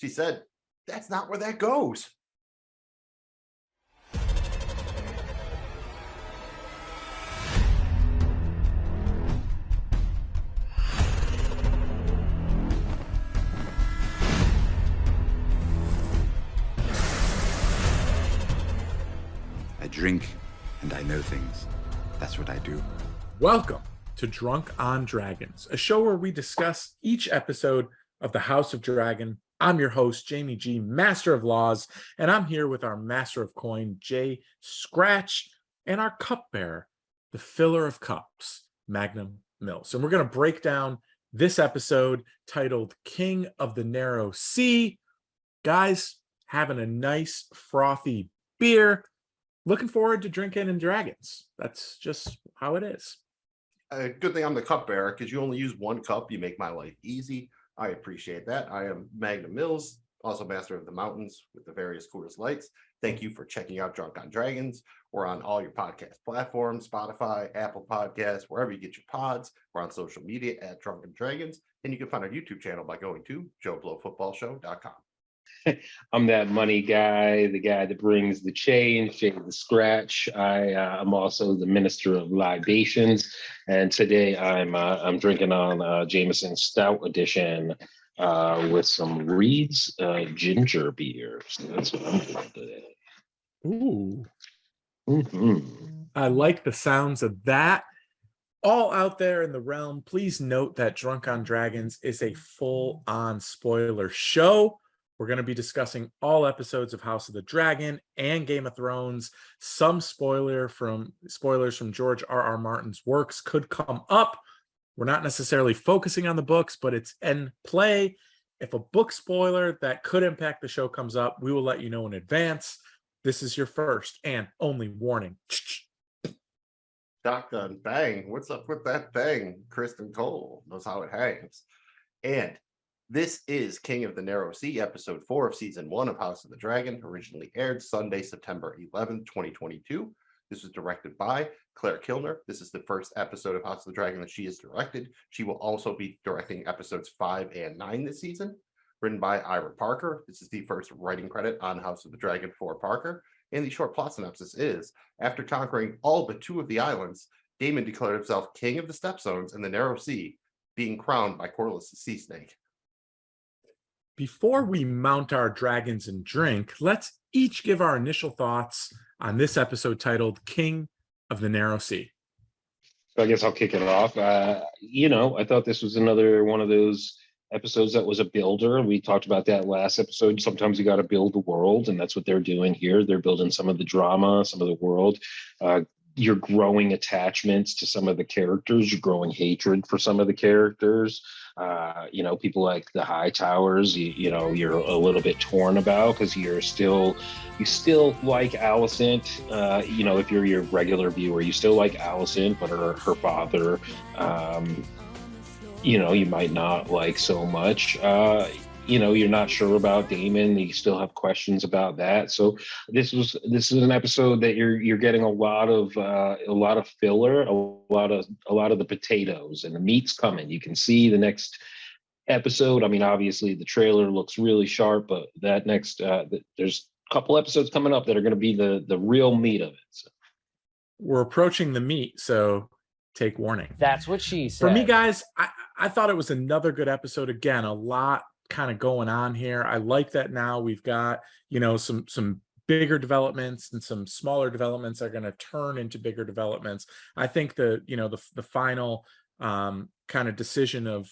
She said, "That's not where that goes." I drink and I know things. That's what I do. Welcome to Drunk on Dragons, a show where we discuss each episode of the House of Dragon. I'm your host, Jamie G, Master of Laws, and I'm here with our Master of Coin, Jay Scratch, and our cupbearer, the Filler of Cups, Magnum Mills. And we're going to break down this episode titled King of the Narrow Sea. Guys, having a nice frothy beer. Looking forward to drinking and dragons. That's just how it is. Good thing I'm the cupbearer, because you only use one cup. You make my life easy. I appreciate that. I am Magnum Mills, also Master of the Mountains with the various Coors Lights. Thank you for checking out Drunk on Dragons. We're on all your podcast platforms, Spotify, Apple Podcasts, wherever you get your pods. We're on social media at Drunk on Dragons. And you can find our YouTube channel by going to joeblowfootballshow.com. I'm that money guy, the guy that brings the change, Jay the Scratch. I'm also the minister of libations, and today I'm drinking on Jameson Stout Edition with some Reed's ginger beer. So that's what I'm doing today. Ooh. Mm-hmm. I like the sounds of that. All out there in the realm, please note that Drunk on Dragons is a full-on spoiler show. We're going to be discussing all episodes of House of the Dragon and Game of Thrones. Some spoilers from George R.R. Martin's works could come up. We're not necessarily focusing on the books, but it's in play. If a book spoiler that could impact the show comes up, we will let you know in advance. This is your first and only warning. Shotgun bang. What's up with that bang? Kristen Cole knows how it hangs. And this is King of the Narrow Sea, episode 4 of season 1 of House of the Dragon, originally aired Sunday, September 11th, 2022. This was directed by Claire Kilner. This is the first episode of House of the Dragon that she has directed. She will also be directing episodes 5 and 9 this season. Written by Ira Parker. This is the first writing credit on House of the Dragon for Parker. And the short plot synopsis is, after conquering all but 2 of the islands, Daemon declared himself king of the Stepstones and the Narrow Sea, being crowned by Corlys the Sea Snake. Before we mount our dragons and drink, let's each give our initial thoughts on this episode titled King of the Narrow Sea. So I guess I'll kick it off. I thought this was another one of those episodes that was a builder. We talked about that last episode. Sometimes you got to build the world, and that's what they're doing here. They're building some of the drama, some of the world. You're growing attachments to some of the characters. You're growing hatred for some of the characters. People like the High Towers, you're a little bit torn about because you still like Alicent. If you're your regular viewer, you still like Alicent, but her father, you might not like so much. You're not sure about Daemon. You still have questions about that. So this is an episode that you're getting a lot of filler, a lot of the potatoes, and the meat's coming. You can see the next episode. I mean, obviously the trailer looks really sharp, but that next there's a couple episodes coming up that are going to be the real meat of it. So. We're approaching the meat, so take warning. That's what she said. For me, guys, I thought it was another good episode. Again, a lot kind of going on here. I like that now we've got, some bigger developments and some smaller developments are going to turn into bigger developments. I think the final kind of decision of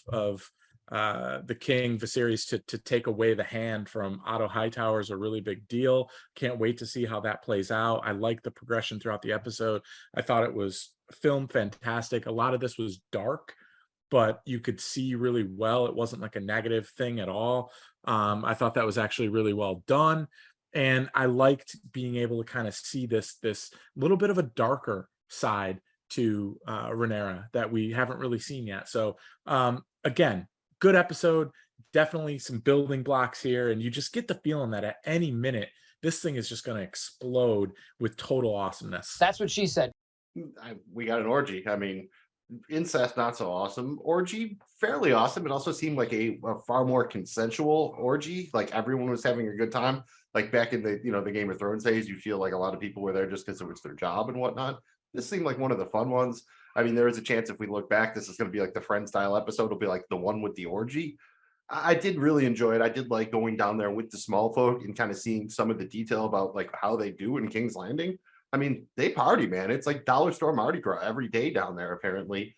the king Viserys to take away the hand from Otto Hightower is a really big deal. Can't wait to see how that plays out. I like the progression throughout the episode. I thought it was filmed fantastic. A lot of this was dark, but you could see really well. It wasn't like a negative thing at all. I thought that was actually really well done. And I liked being able to kind of see this little bit of a darker side to Rhaenyra that we haven't really seen yet. So again, good episode, definitely some building blocks here. And you just get the feeling that at any minute, this thing is just going to explode with total awesomeness. That's what she said. We got an orgy. I mean, incest not so awesome, orgy fairly awesome. It also seemed like a far more consensual orgy, like everyone was having a good time. Like back in the the Game of Thrones days, you feel like a lot of people were there just because it was their job and whatnot. This seemed like one of the fun ones. I mean, there is a chance if we look back, this is going to be like the Friend style episode. It'll be like the one with the orgy. I did really enjoy it. I did like going down there with the small folk and kind of seeing some of the detail about like how they do in King's Landing. I mean, they party, man. It's like Dollar Store Mardi Gras every day down there, apparently.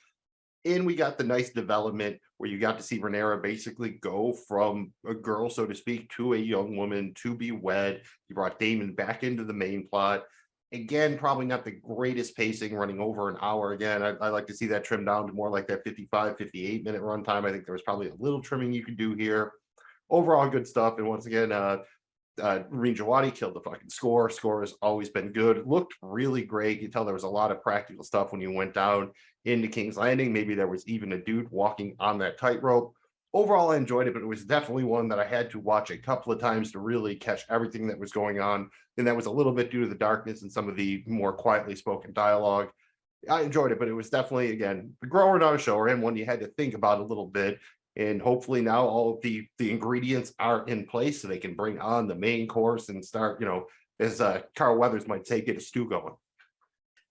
And we got the nice development where you got to see Rhaenyra basically go from a girl, so to speak, to a young woman to be wed. You brought Damon back into the main plot. Again, probably not the greatest pacing, running over an hour again. I like to see that trimmed down to more like that 55, 58-minute runtime. I think there was probably a little trimming you could do here. Overall, good stuff. And once again, Reen Jawadi killed the fucking score. Score has always been good. It looked really great. You tell there was a lot of practical stuff when you went down into King's Landing. Maybe there was even a dude walking on that tightrope. Overall, I enjoyed it, but it was definitely one that I had to watch a couple of times to really catch everything that was going on. And that was a little bit due to the darkness and some of the more quietly spoken dialogue. I enjoyed it, but it was definitely, again, the grower, not a shower, and one you had to think about a little bit. And hopefully now all of the ingredients are in place so they can bring on the main course and start, as Carl Weathers might say, get a stew going.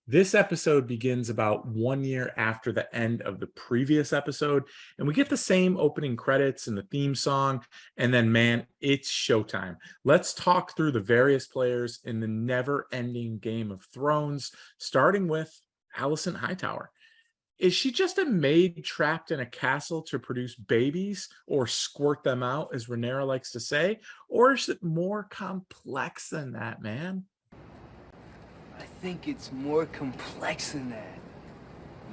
This episode begins about 1 year after the end of the previous episode, and we get the same opening credits and the theme song, and then, man, it's showtime. Let's talk through the various players in the never-ending Game of Thrones, starting with Alicent Hightower. Is she just a maid trapped in a castle to produce babies or squirt them out, as Rhaenyra likes to say? Or is it more complex than that, man? I think it's more complex than that.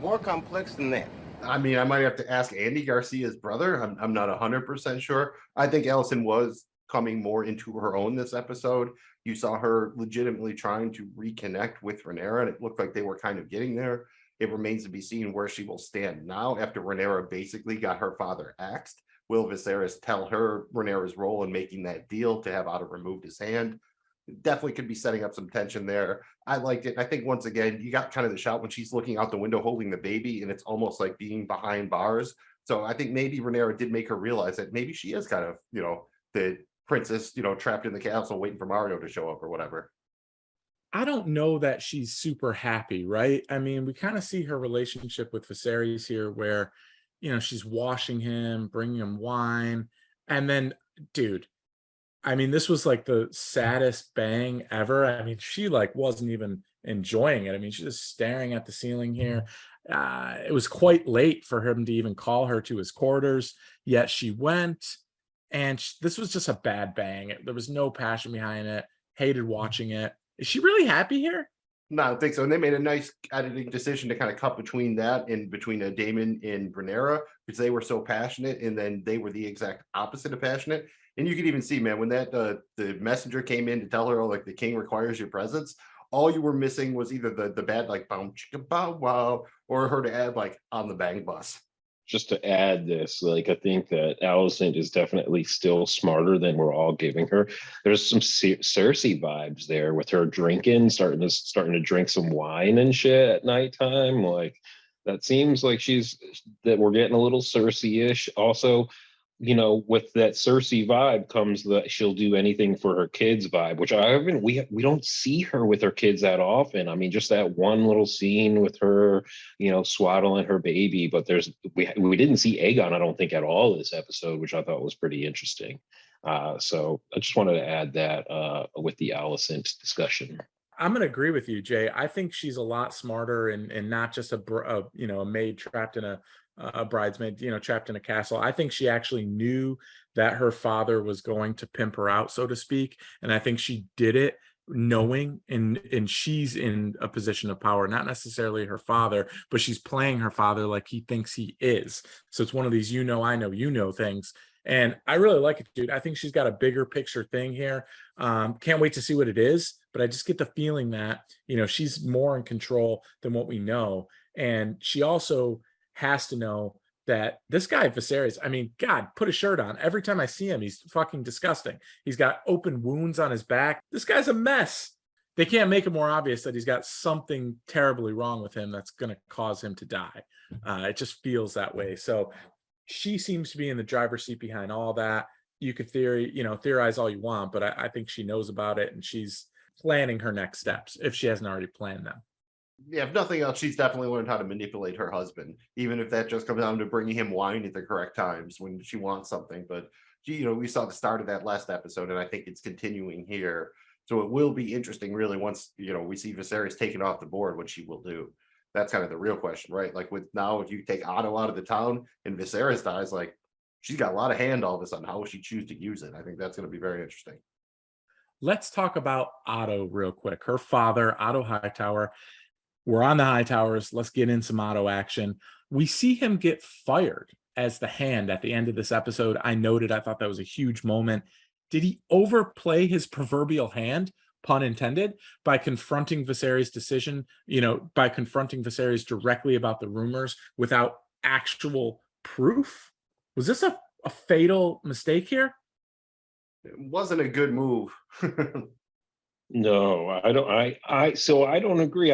More complex than that. I mean, I might have to ask Andy Garcia's brother. I'm not 100% sure. I think Alicent was coming more into her own this episode. You saw her legitimately trying to reconnect with Rhaenyra, and it looked like they were kind of getting there. It remains to be seen where she will stand now after Rhaenyra basically got her father axed. Will Viserys tell her Rhaenyra's role in making that deal to have Otto removed his hand? Definitely could be setting up some tension there. I liked it. I think once again, you got kind of the shot when she's looking out the window holding the baby, and it's almost like being behind bars. So I think maybe Rhaenyra did make her realize that maybe she is kind of, the princess, trapped in the castle waiting for Mario to show up or whatever. I don't know that she's super happy, right? I mean, we kind of see her relationship with Viserys here where, she's washing him, bringing him wine. And then, dude, I mean, this was like the saddest bang ever. I mean, she like wasn't even enjoying it. I mean, she's just staring at the ceiling here. It was quite late for him to even call her to his quarters, yet she went. And this was just a bad bang. There was no passion behind it. Hated watching it. Is she really happy here? No, I don't think so. And they made a nice editing decision to kind of cut between that and between Daemon and Rhaenyra, because they were so passionate, and then they were the exact opposite of passionate. And you could even see, man, when that the messenger came in to tell her, oh, like the king requires your presence, all you were missing was either the bad like bow chicka bow wow, or her to add like on the bang bus. Just to add this, like I think that Alicent is definitely still smarter than we're all giving her. There's some Cersei vibes there with her drinking, starting to drink some wine and shit at nighttime. Like that seems like that we're getting a little Cersei-ish. Also, with that Cersei vibe comes that she'll do anything for her kids vibe, which we don't see her with her kids that often. I mean, just that one little scene with her, swaddling her baby, but we didn't see Aegon, I don't think, at all this episode, which I thought was pretty interesting. So I just wanted to add that with the Alicent discussion. I'm going to agree with you, Jay. I think she's a lot smarter and not just a maid trapped in a bridesmaid, trapped in a castle. I think she actually knew that her father was going to pimp her out, so to speak. And I think she did it knowing, and she's in a position of power, not necessarily her father, but she's playing her father like he thinks he is. So it's one of these, I know, things. And I really like it, dude. I think she's got a bigger picture thing here. Can't wait to see what it is, but I just get the feeling that, she's more in control than what we know. And she also has to know that this guy Viserys, I mean, God, put a shirt on. Every time I see him, he's fucking disgusting. He's got open wounds on his back. This guy's a mess. They can't make it more obvious that he's got something terribly wrong with him that's going to cause him to die. It just feels that way. So she seems to be in the driver's seat behind all that. You could theorize all you want, but I think she knows about it and she's planning her next steps if she hasn't already planned them. Yeah, if nothing else, she's definitely learned how to manipulate her husband, even if that just comes down to bringing him wine at the correct times when she wants something. But we saw the start of that last episode, and I think it's continuing here. So it will be interesting, really, once we see Viserys taken off the board, what she will do. That's kind of the real question, right? Like with now, if you take Otto out of the town and Viserys dies, like she's got a lot of hand all of a sudden. How will she choose to use it? I think that's going to be very interesting. Let's talk about Otto real quick. Her father, Otto Hightower. We're on the high towers. Let's get in some Otto action. We see him get fired as the Hand at the end of this episode. I thought that was a huge moment. Did he overplay his proverbial hand, pun intended, by confronting Viserys' decision, by confronting Viserys directly about the rumors without actual proof? Was this a fatal mistake here? It wasn't a good move. No, I don't. So I don't agree.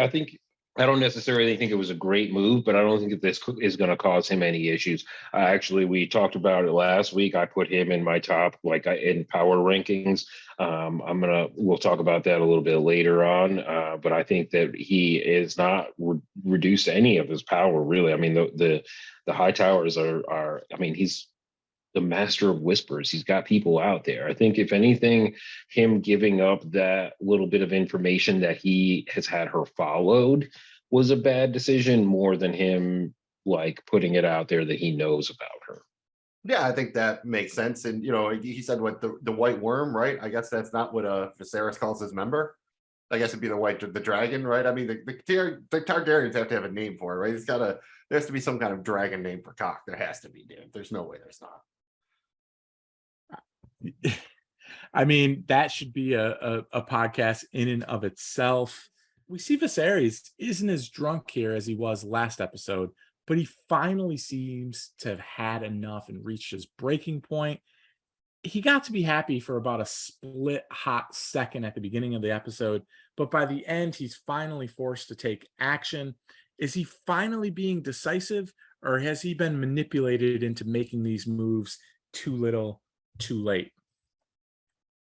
I don't necessarily think it was a great move, but I don't think that this is going to cause him any issues. Actually, we talked about it last week. I put him in my top, in power rankings. We'll talk about that a little bit later on. But I think that he is not reduced any of his power, really. I mean, the high towers are. I mean, he's the master of whispers. He's got people out there. I think if anything, him giving up that little bit of information that he has had her followed was a bad decision, more than him putting it out there that he knows about her. Yeah, I think that makes sense. And he said what the white worm, right? I guess that's not what Viserys calls his member. I guess it'd be the dragon, right? I mean, the Targaryens have to have a name for it, right? There has to be some kind of dragon name for cock. There has to be, dude. There's no way there's not. I mean, that should be a podcast in and of itself. We see Viserys isn't as drunk here as he was last episode, but he finally seems to have had enough and reached his breaking point. He got to be happy for about a split hot second at the beginning of the episode, but by the end, he's finally forced to take action. Is he finally being decisive, or has he been manipulated into making these moves too little, too late?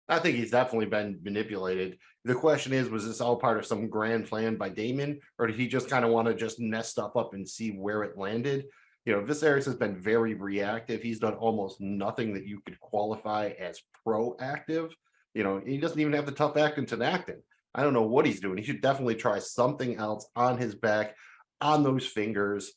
I think he's definitely been manipulated. The question is, was this all part of some grand plan by Daemon, or did he just kind of want to just mess stuff up and see where it landed? Viserys has been very reactive. He's done almost nothing that you could qualify as proactive. He doesn't even have the tough acting to acting. I don't know what he's doing. He should definitely try something else on his back, on those fingers.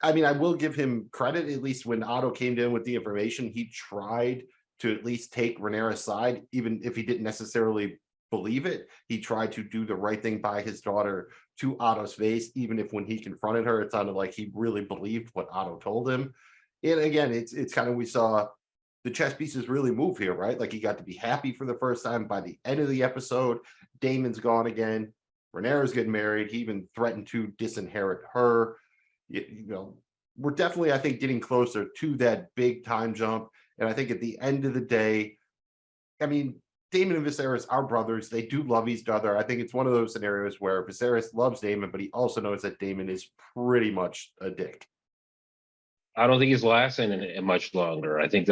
I mean, I will give him credit, at least when Otto came in with the information, he tried to at least take Rhaenyra's side, even if he didn't necessarily believe it. He tried to do the right thing by his daughter to Otto's face, even if when he confronted her, it sounded like he really believed what Otto told him. And again, it's kind of, we saw the chess pieces really move here, right? Like he got to be happy for the first time. By the end of the episode, Daemon's gone again. Rhaenyra's getting married. He even threatened to disinherit her. We're definitely, I think, getting closer to that big time jump. And I think at the end of the day, I mean, Daemon and Viserys are brothers. They do love each other. I think it's one of those scenarios where Viserys loves Daemon, but he also knows that Daemon is pretty much a dick. I don't think he's lasting much longer. I think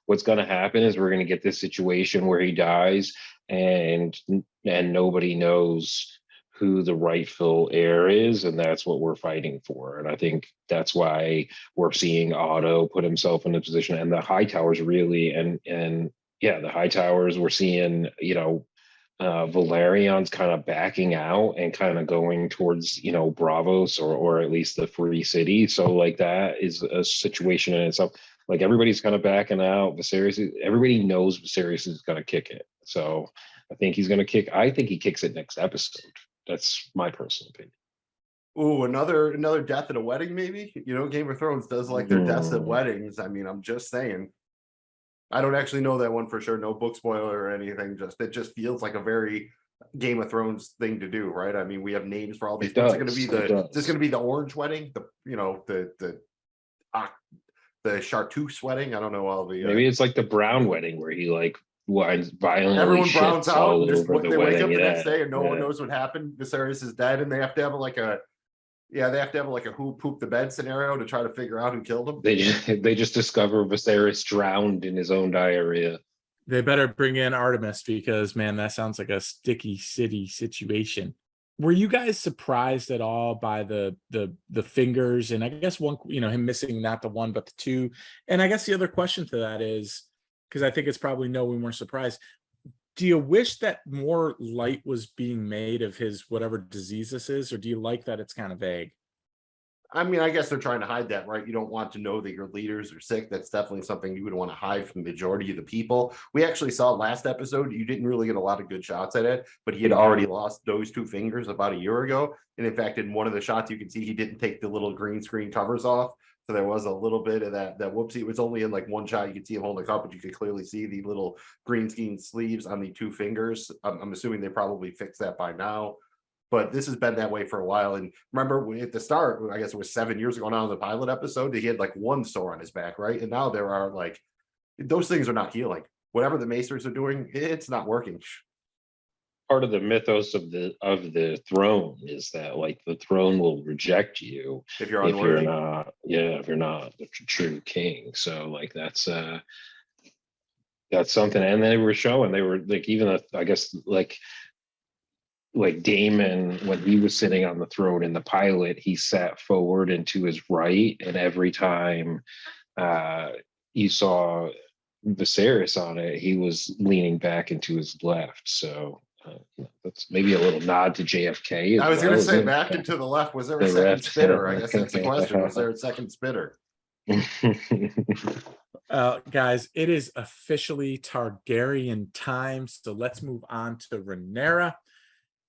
what's going to happen is we're going to get this situation where he dies and nobody knows who the rightful heir is, and that's what we're fighting for. And I think that's why we're seeing Otto put himself in a position, and the Hightowers really, the Hightowers, we're seeing, Valerian's kind of backing out and kind of going towards, Bravos or at least the Free City. So that is a situation in itself. Everybody's kind of backing out. Everybody knows Viserys is going to kick it. So I think I think he kicks it next episode. That's my personal opinion. Oh, another death at a wedding, maybe? Game of Thrones does like their deaths at weddings. I mean, I'm just saying. I don't actually know that one for sure. No book spoiler or anything. It just feels like a very Game of Thrones thing to do, right? I mean, we have names for all these. Is this going to be the orange wedding? The chartreuse wedding? I don't know all the. Maybe it's like the brown wedding where he violently everyone browns out and just over the they wedding. wake up the next day and no one knows what happened. Viserys is dead, and they have to have Yeah, they have to have like a who pooped the bed scenario to try to figure out who killed him. They just discover Viserys drowned in his own diarrhea. They better bring in Artemis because, man, that sounds like a sticky city situation. Were you guys surprised at all by the fingers, and I guess one, him missing not the one but the two? And I guess the other question to that is, because I think it's probably no, we weren't surprised. Do you wish that more light was being made of his whatever disease this is, or do you like that it's kind of vague? I mean, I guess they're trying to hide that, right? You don't want to know that your leaders are sick. That's definitely something you would want to hide from the majority of the people. We actually saw last episode, you didn't really get a lot of good shots at it, but he had already lost those two fingers about a year ago. And in fact, in one of the shots, you can see he didn't take the little green screen covers off. So there was a little bit of that whoopsie. It was only in like one shot. You could see him holding the cup, but you could clearly see the little green screen sleeves on the two fingers. I'm assuming they probably fixed that by now. But this has been that way for a while. And remember at the start, I guess it was 7 years ago now in the pilot episode, he had like one sore on his back, right? And now there are like, those things are not healing. Whatever the Maesters are doing, it's not working. Part of the mythos of the throne is that like the throne will reject you If you're if unworthy. if you're not a true king. So like that's something. And they were showing, they were like, even I guess like Damon, when he was sitting on the throne in the pilot, he sat forward and to his right, and every time you saw Viserys on it, he was leaning back into his left. So that's maybe a little nod to JFK. I was going to say isn't it? back and to the left. Was there a The second left. spitter? I guess that's the question. Was there a second spitter? Guys, it is officially Targaryen time. So let's move on to Rhaenyra.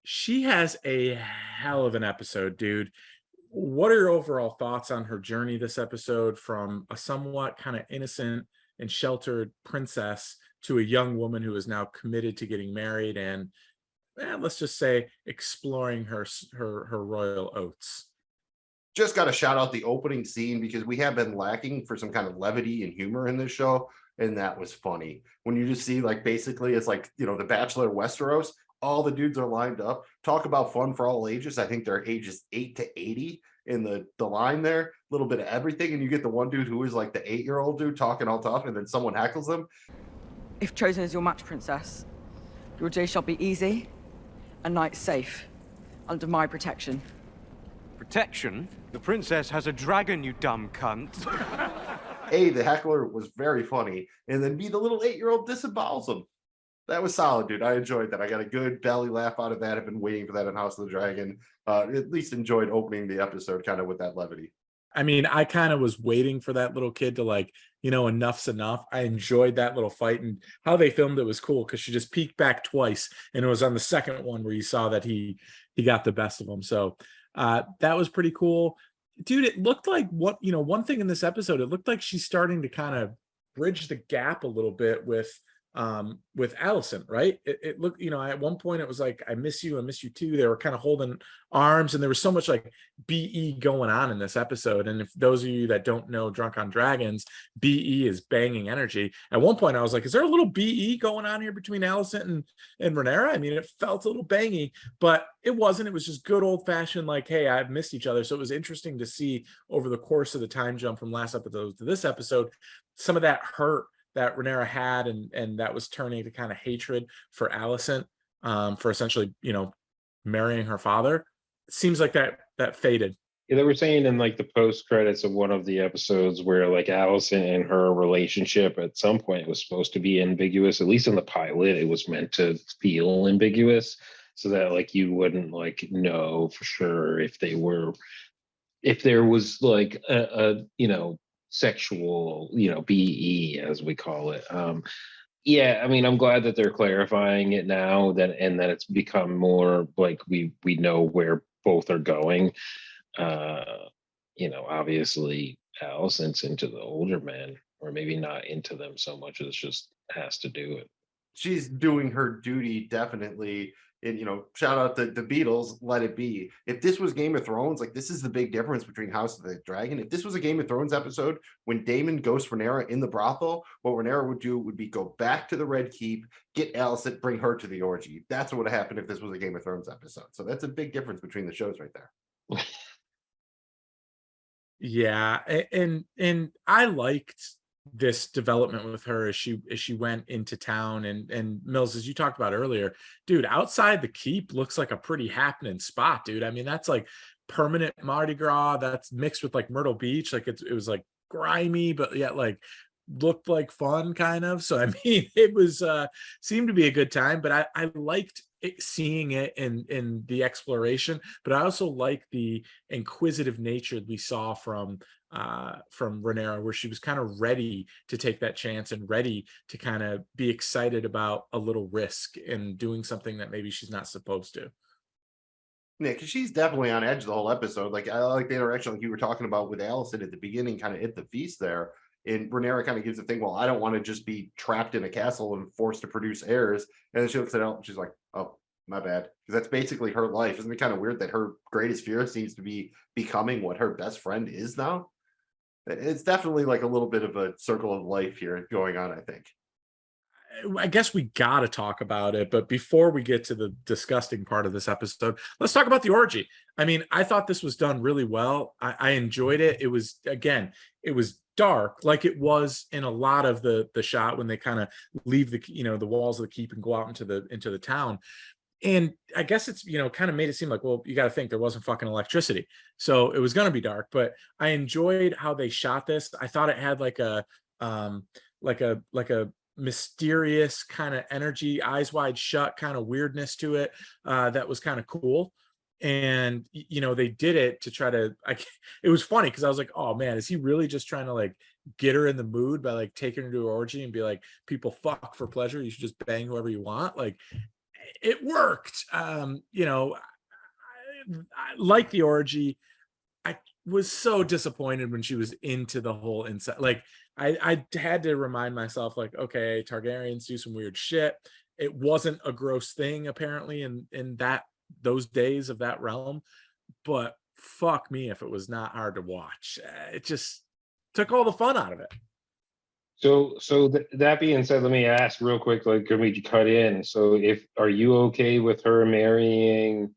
She has a hell of an episode, dude. What are your overall thoughts on her journey this episode, from a somewhat kind of innocent and sheltered princess to a young woman who is now committed to getting married and, let's just say, exploring her royal oats? Just got to shout out the opening scene, because we have been lacking for some kind of levity and humor in this show. And that was funny. When you just see, like, basically it's like, the Bachelor Westeros, all the dudes are lined up. Talk about fun for all ages. I think they're ages 8 to 80 in the line there. A little bit of everything. And you get the one dude who is like the 8-year-old dude talking all tough, and then someone heckles them. If chosen as your match, princess, your day shall be easy and night safe, under my protection. Protection? The princess has a dragon, you dumb cunt. A, the heckler was very funny. And then B, the little 8-year-old disembowels him. That was solid, dude. I enjoyed that. I got a good belly laugh out of that. I've been waiting for that in House of the Dragon. At least enjoyed opening the episode kind of with that levity. I mean, I kind of was waiting for that little kid to, like, enough's enough. I enjoyed that little fight, and how they filmed it was cool, because she just peeked back twice, and it was on the second one where you saw that he got the best of him. So that was pretty cool. Dude, it looked like one thing in this episode, it looked like she's starting to kind of bridge the gap a little bit with Alicent, right? It looked, at one point it was like, I miss you too. They were kind of holding arms, and there was so much like BE going on in this episode. And if those of you that don't know Drunk on Dragons, BE is banging energy. At one point I was like, is there a little BE going on here between Alicent and Rhaenyra? I mean, it felt a little bangy, but it wasn't. It was just good old fashioned, like, hey, I've missed each other. So it was interesting to see over the course of the time jump from last episode to this episode, some of that hurt that Rhaenyra had, and that was turning to kind of hatred for Alicent, for essentially, marrying her father. It seems like that faded. Yeah, they were saying in like the post credits of one of the episodes where like Alicent and her relationship at some point was supposed to be ambiguous. At least in the pilot, it was meant to feel ambiguous, so that like you wouldn't like know for sure if there was like a sexual, BE as we call it. Yeah, I mean, I'm glad that they're clarifying it now, that it's become more like we know where both are going. Obviously Alicent's into the older men, or maybe not into them so much as just has to do it. She's doing her duty, definitely. And shout out the Beatles, Let It Be. If this was Game of Thrones, like, this is the big difference between House of the Dragon. If this was a Game of Thrones episode, when Daemon ghosts Rhaenyra in the brothel, what Rhaenyra would do would be go back to the Red Keep, get Alicent, bring her to the orgy. That's what would have happened if this was a Game of Thrones episode. So that's a big difference between the shows right there. Yeah, and I liked this development with her as she went into town. And Mills, as you talked about earlier, dude, outside the keep looks like a pretty happening spot, dude. I mean, that's like permanent Mardi Gras that's mixed with like Myrtle Beach. Like it was like grimy, but yet like looked like fun kind of. So I mean, it was seemed to be a good time, but I liked seeing it in the exploration, but I also like the inquisitive nature we saw from Rhaenyra, where she was kind of ready to take that chance and ready to kind of be excited about a little risk and doing something that maybe she's not supposed to. Yeah, because she's definitely on edge the whole episode. Like I like the interaction like you were talking about with Allison at the beginning, kind of at the feast there. And Rhaenyra kind of gives the thing, well, I don't want to just be trapped in a castle and forced to produce heirs. And then she looks at it and she's like, oh, my bad. Because that's basically her life. Isn't it kind of weird that her greatest fear seems to be becoming what her best friend is now? It's definitely like a little bit of a circle of life here going on, I think. I guess we got to talk about it, but before we get to the disgusting part of this episode, let's talk about the orgy. I mean, I thought this was done really well. I enjoyed it. It was, again, it was dark, like it was in a lot of the shot when they kind of leave the the walls of the keep and go out into the town. And I guess it's kind of made it seem like, well, you got to think there wasn't fucking electricity, so it was going to be dark. But I enjoyed how they shot this. I thought it had like a mysterious kind of energy, eyes wide shut kind of weirdness to it, that was kind of cool. And they did it to try to it was funny because I was like, oh man, is he really just trying to like get her in the mood by like taking her to an orgy and be like, people fuck for pleasure, you should just bang whoever you want? Like, it worked. I like the orgy. I was so disappointed when she was into the whole inside. Like I had to remind myself, like, okay, Targaryens do some weird shit. It wasn't a gross thing apparently in those days of that realm, but fuck me if it was not hard to watch. It just took all the fun out of it. That being said, let me ask real quick, like, can we cut in? So are you okay with her marrying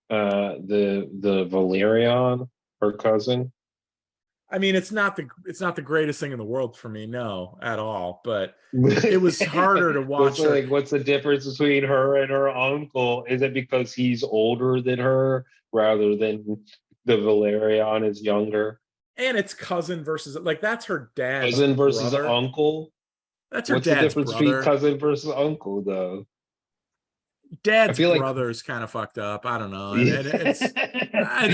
the Valerion, her cousin? I mean, it's not the greatest thing in the world for me, no, at all. But it was harder to watch her. Like, what's the difference between her and her uncle? Is it because he's older than her rather than the Valerion is younger? And it's cousin versus, like, that's her dad's Cousin versus brother. Uncle. That's her What's the dad's difference brother. between cousin versus uncle, though? Dad's like brother's kind of fucked up. I don't know. And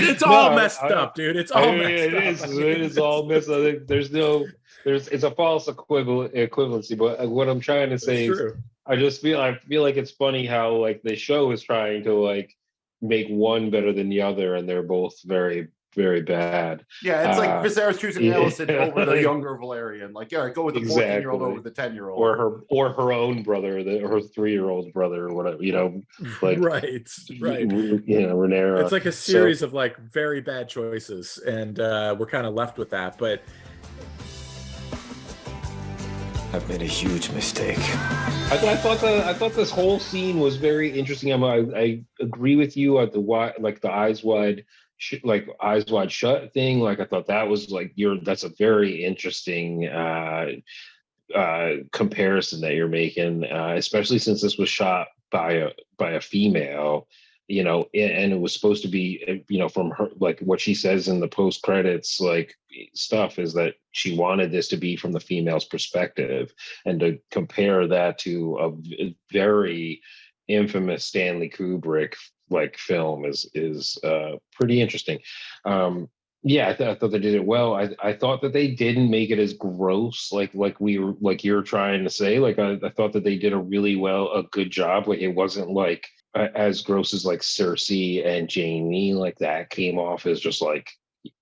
it's all messed up, dude. It's all messed up. It is all messed up. It's a false equivalency. But what I'm trying to say is, I feel like it's funny how like the show is trying to like make one better than the other, and they're both very, very bad. Yeah, it's like Viserys choosing Alicent over the younger Valerian. Like, yeah, go with the 14-year-old over the 10-year-old, or her own brother, her 3-year-old brother, or whatever. Like right. Rhaenyra. It's like a series of like very bad choices, and we're kind of left with that. But I've made a huge mistake. I thought this whole scene was very interesting. I agree with you at the eyes wide shut thing. Like I thought that was like that's a very interesting comparison that you're making, especially since this was shot by a female. And it was supposed to be, from her, like what she says in the post credits, like stuff is that she wanted this to be from the female's perspective, and to compare that to a very infamous Stanley Kubrick like film is pretty interesting. Yeah, I thought they did it well. I thought that they didn't make it as gross, like you're trying to say. Like I thought that they did a good job. Like it wasn't like as gross as like Cersei and Jaime. Like that came off as just like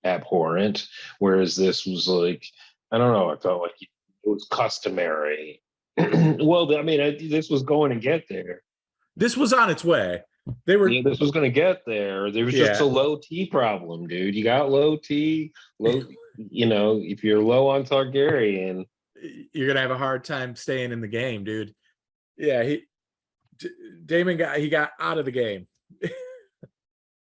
abhorrent. Whereas this was like, I don't know. I felt like it was customary. Well, I mean, this was going to get there. This was on its way. This was going to get there. There was just a low T problem, dude. You got low T. If you're low on Targaryen, you're gonna have a hard time staying in the game, dude. Yeah, Daemon got out of the game.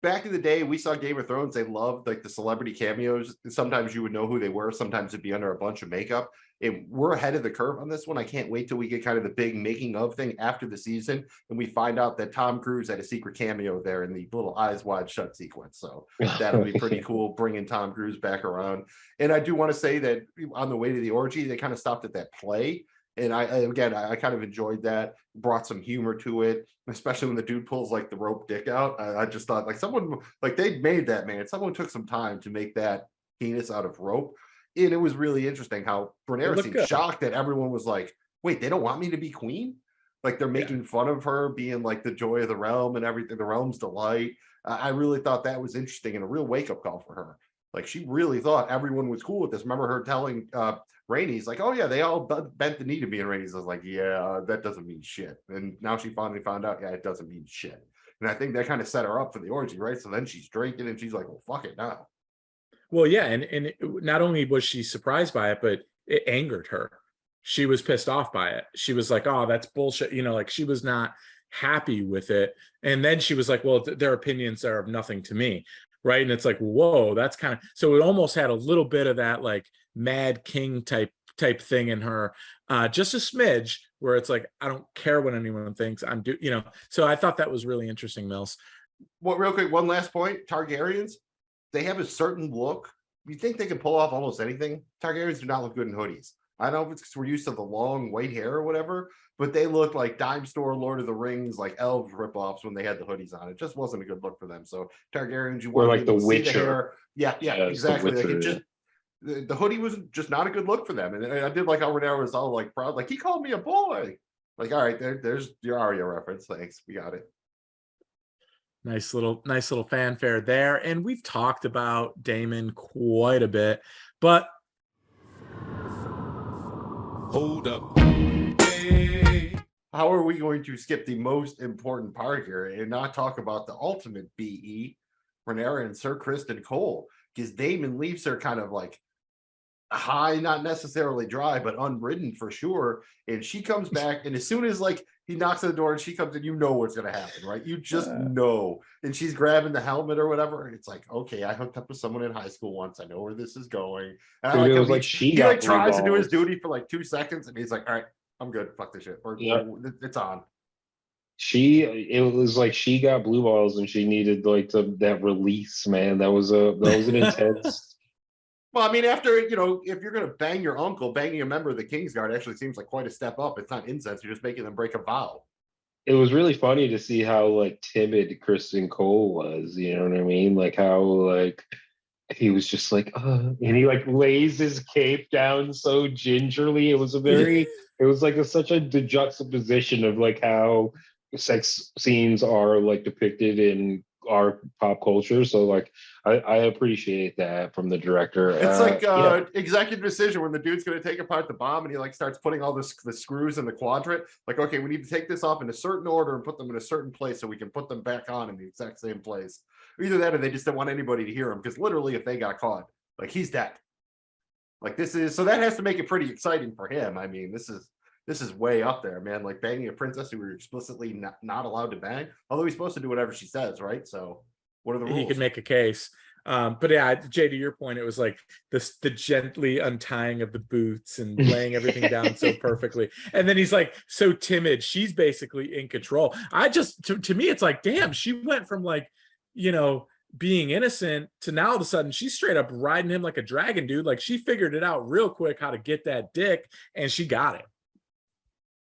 back in the day, we saw Game of Thrones. They loved like the celebrity cameos. Sometimes you would know who they were. Sometimes it'd be under a bunch of makeup. And we're ahead of the curve on this one. I can't wait till we get kind of the big making of thing after the season, and we find out that Tom Cruise had a secret cameo there in the little Eyes Wide Shut sequence. So that'll be pretty cool, bringing Tom Cruise back around. And I do want to say that on the way to the orgy, they kind of stopped at that play. And I kind of enjoyed that, brought some humor to it, especially when the dude pulls like the rope dick out. I just thought like someone, like they made that, man. Someone took some time to make that penis out of rope. And it was really interesting how Rhaenyra seemed shocked that everyone was like, wait, they don't want me to be queen? Like they're making fun of her being like the joy of the realm and everything, the realm's delight. I really thought that was interesting and a real wake-up call for her. Like she really thought everyone was cool with this. Remember her telling Rhaenys like, oh yeah, they all bent the knee to me, and Rhaenys was like, yeah, that doesn't mean shit. And now she finally found out, yeah, it doesn't mean shit. And I think that kind of set her up for the orgy, right? So then she's drinking and she's like, well, fuck it now. Well, yeah, and not only was she surprised by it, but it angered her. She was pissed off by it. She was like, oh, that's bullshit. You know, like she was not happy with it. And then she was like, well, their opinions are of nothing to me. Right. And it's like, whoa, that's kind of, so it almost had a little bit of that like Mad King type thing in her, just a smidge, where it's like, I don't care what anyone thinks. So I thought that was really interesting, Mills. Well, real quick, one last point. Targaryens, they have a certain look. You think they can pull off almost anything. Targaryens do not look good in hoodies. I don't know if it's because we're used to the long white hair or whatever, but they look like dime store Lord of the Rings, like elves ripoffs when they had the hoodies on. It just wasn't a good look for them. So Targaryens, you Or want like to the see Witcher. the hair. Yeah, exactly. Witcher, like it just the hoodie was just not a good look for them. And I did like how Rhaenyra was all like proud, like he called me a boy. Like, all right, there's your Arya reference. Thanks, we got it. Nice little fanfare there. And we've talked about Daemon quite a bit, but hold up. Hey. How are we going to skip the most important part here and not talk about the ultimate BE, Rhaenyra and Sir Criston Cole? Because Daemon leaves her kind of like high, not necessarily dry, but unridden for sure. And she comes back, and as soon as like he knocks on the door and she comes in, you know what's gonna happen, right? You just know. And she's grabbing the helmet or whatever, and it's like, okay, I hooked up with someone in high school once. I know where this is going. And Dude, I it was like like he like tries to do his duty for like 2 seconds, and he's like, all right, I'm good. Fuck this shit. It's on. It was like she got blue balls and she needed like that release, man. That was an intense. Well, I mean, after, if you're going to bang your uncle, banging a member of the Kingsguard actually seems like quite a step up. It's not incest. You're just making them break a vow. It was really funny to see how like timid Criston Cole was. You know what I mean? Like how like he was just like, and he like lays his cape down so gingerly. It was such a juxtaposition of like how sex scenes are like depicted in our pop culture. So like I appreciate that from the director. It's like executive decision when the dude's going to take apart the bomb and he like starts putting all the screws in the quadrant. Like, okay, we need to take this off in a certain order and put them in a certain place so we can put them back on in the exact same place. Either that or they just didn't want anybody to hear him, because literally if they got caught, like he's dead. Like so that has to make it pretty exciting for him. I mean, this is way up there, man. Like banging a princess who we're explicitly not allowed to bang, although he's supposed to do whatever she says, right? So what are the rules? He could make a case. But yeah, Jay, to your point, it was like the gently untying of the boots and laying everything down so perfectly. And then he's like so timid. She's basically in control. To me, it's like, damn, she went from like, being innocent to now all of a sudden she's straight up riding him like a dragon, dude. Like she figured it out real quick how to get that dick, and she got it.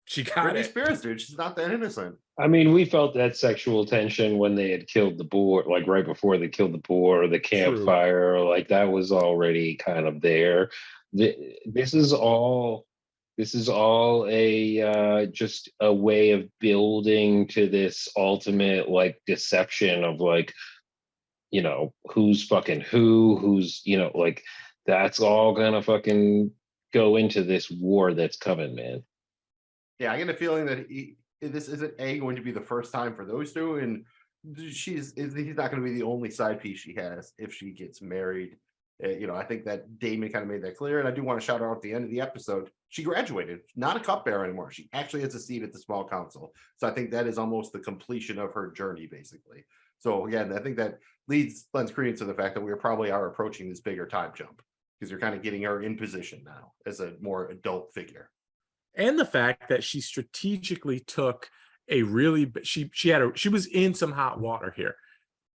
She got Britney it. Spears, dude. She's not that innocent. I mean, we felt that sexual tension when they had killed the boar, like right before they killed the boar, the campfire, like that was already kind of there. This is all a just a way of building to this ultimate like deception of like, who's fucking who's, like that's all gonna fucking go into this war that's coming, man. Yeah, I get a feeling that this isn't going to be the first time for those two, and he's not going to be the only side piece she has if she gets married. I think that Daemon kind of made that clear, and I do want to shout out at the end of the episode, she graduated, not a cupbearer anymore. She actually has a seat at the small council, so I think that is almost the completion of her journey, basically. So again, I think that lends credence to the fact that we probably are approaching this bigger time jump because you're kind of getting her in position now as a more adult figure. And the fact that she strategically took a really she was in some hot water here.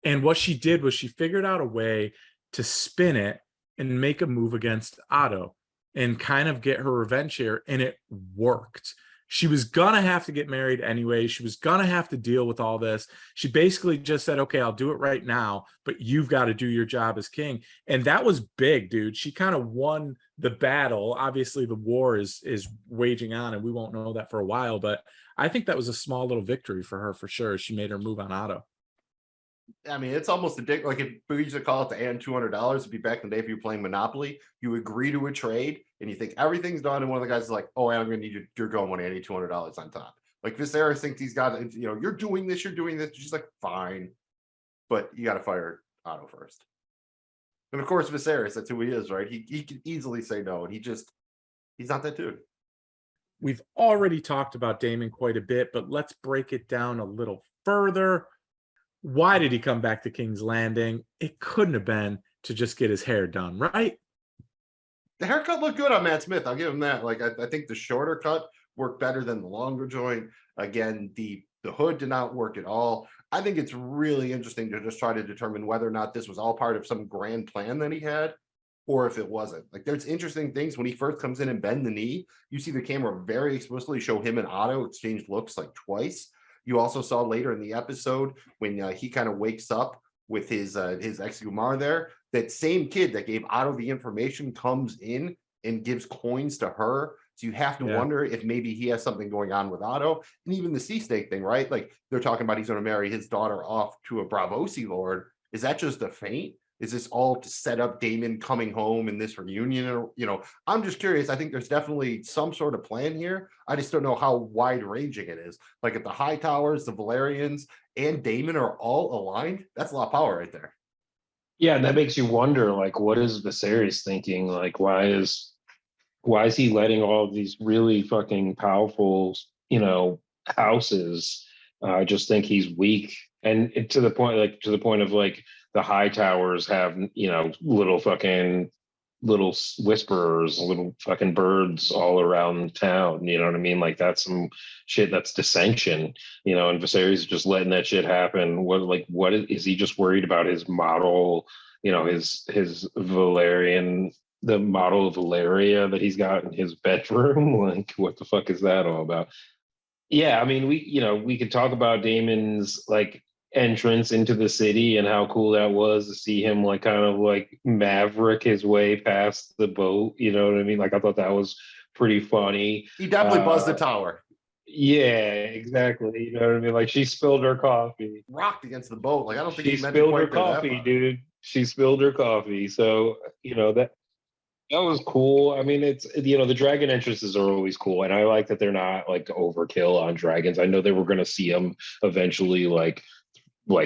And what she did was she figured out a way to spin it and make a move against Otto and kind of get her revenge here. And it worked. She was gonna have to get married anyway. She was gonna have to deal with all this. She basically just said, okay, I'll do it right now, but you've got to do your job as king. And that was big, dude. She kind of won the battle. Obviously, the war is waging on, and we won't know that for a while, but I think that was a small little victory for her for sure. She made her move on Otto. I mean, it's almost addictive. Like if we used to call it the and $200, it'd be back in the day if you were playing Monopoly, you agree to a trade and you think everything's done. And one of the guys is like, oh, I'm going to need your go money. I need $200 on top. Like Viserys thinks he's got, you're doing this, you're doing this. She's like, fine. But you got to fire Otto first. And of course, Viserys, that's who he is, right? He can easily say no. And he's not that dude. We've already talked about Daemon quite a bit, but let's break it down a little further. Why did he come back to King's Landing? It couldn't have been to just get his hair done, right? The haircut looked good on Matt Smith. I'll give him that. Like I think the shorter cut worked better than the longer joint. Again, the hood did not work at all. I think it's really interesting to just try to determine whether or not this was all part of some grand plan that he had, or if it wasn't. Like there's interesting things when he first comes in and bend the knee. You see the camera very explicitly show him and Otto exchange looks like twice. You also saw later in the episode when he kind of wakes up with his ex-Gumar there, that same kid that gave Otto the information comes in and gives coins to her. So you have to wonder if maybe he has something going on with Otto. And even the sea snake thing, right? Like they're talking about he's going to marry his daughter off to a Bravosi lord. Is that just a feint? Is this all to set up Daemon coming home in this reunion? Or, I'm just curious. I think there's definitely some sort of plan here. I just don't know how wide ranging it is. Like if the High Towers, the Valerians, and Daemon are all aligned, that's a lot of power right there. Yeah, and that makes you wonder, like, what is Viserys thinking? Like, why is he letting all of these really fucking powerful, houses just think he's weak? And to the point of like the High Towers have, little whisperers, little fucking birds all around town. You know what I mean? Like that's some shit that's dissension, and Viserys is just letting that shit happen. What is he just worried about his model, his Valerian, the model of Valeria that he's got in his bedroom? Like, what the fuck is that all about? Yeah, I mean, we could talk about Daemon's like entrance into the city and how cool that was to see him like kind of like maverick his way past the boat. You know what I mean? Like I thought that was pretty funny. He definitely buzzed the tower. Yeah, exactly. You know what I mean? Like she spilled her coffee. Rocked against the boat. Like I don't think she spilled her coffee, dude. She spilled her coffee. So that was cool. I mean, it's the dragon entrances are always cool, and I like that they're not like overkill on dragons. I know they were going to see them eventually, like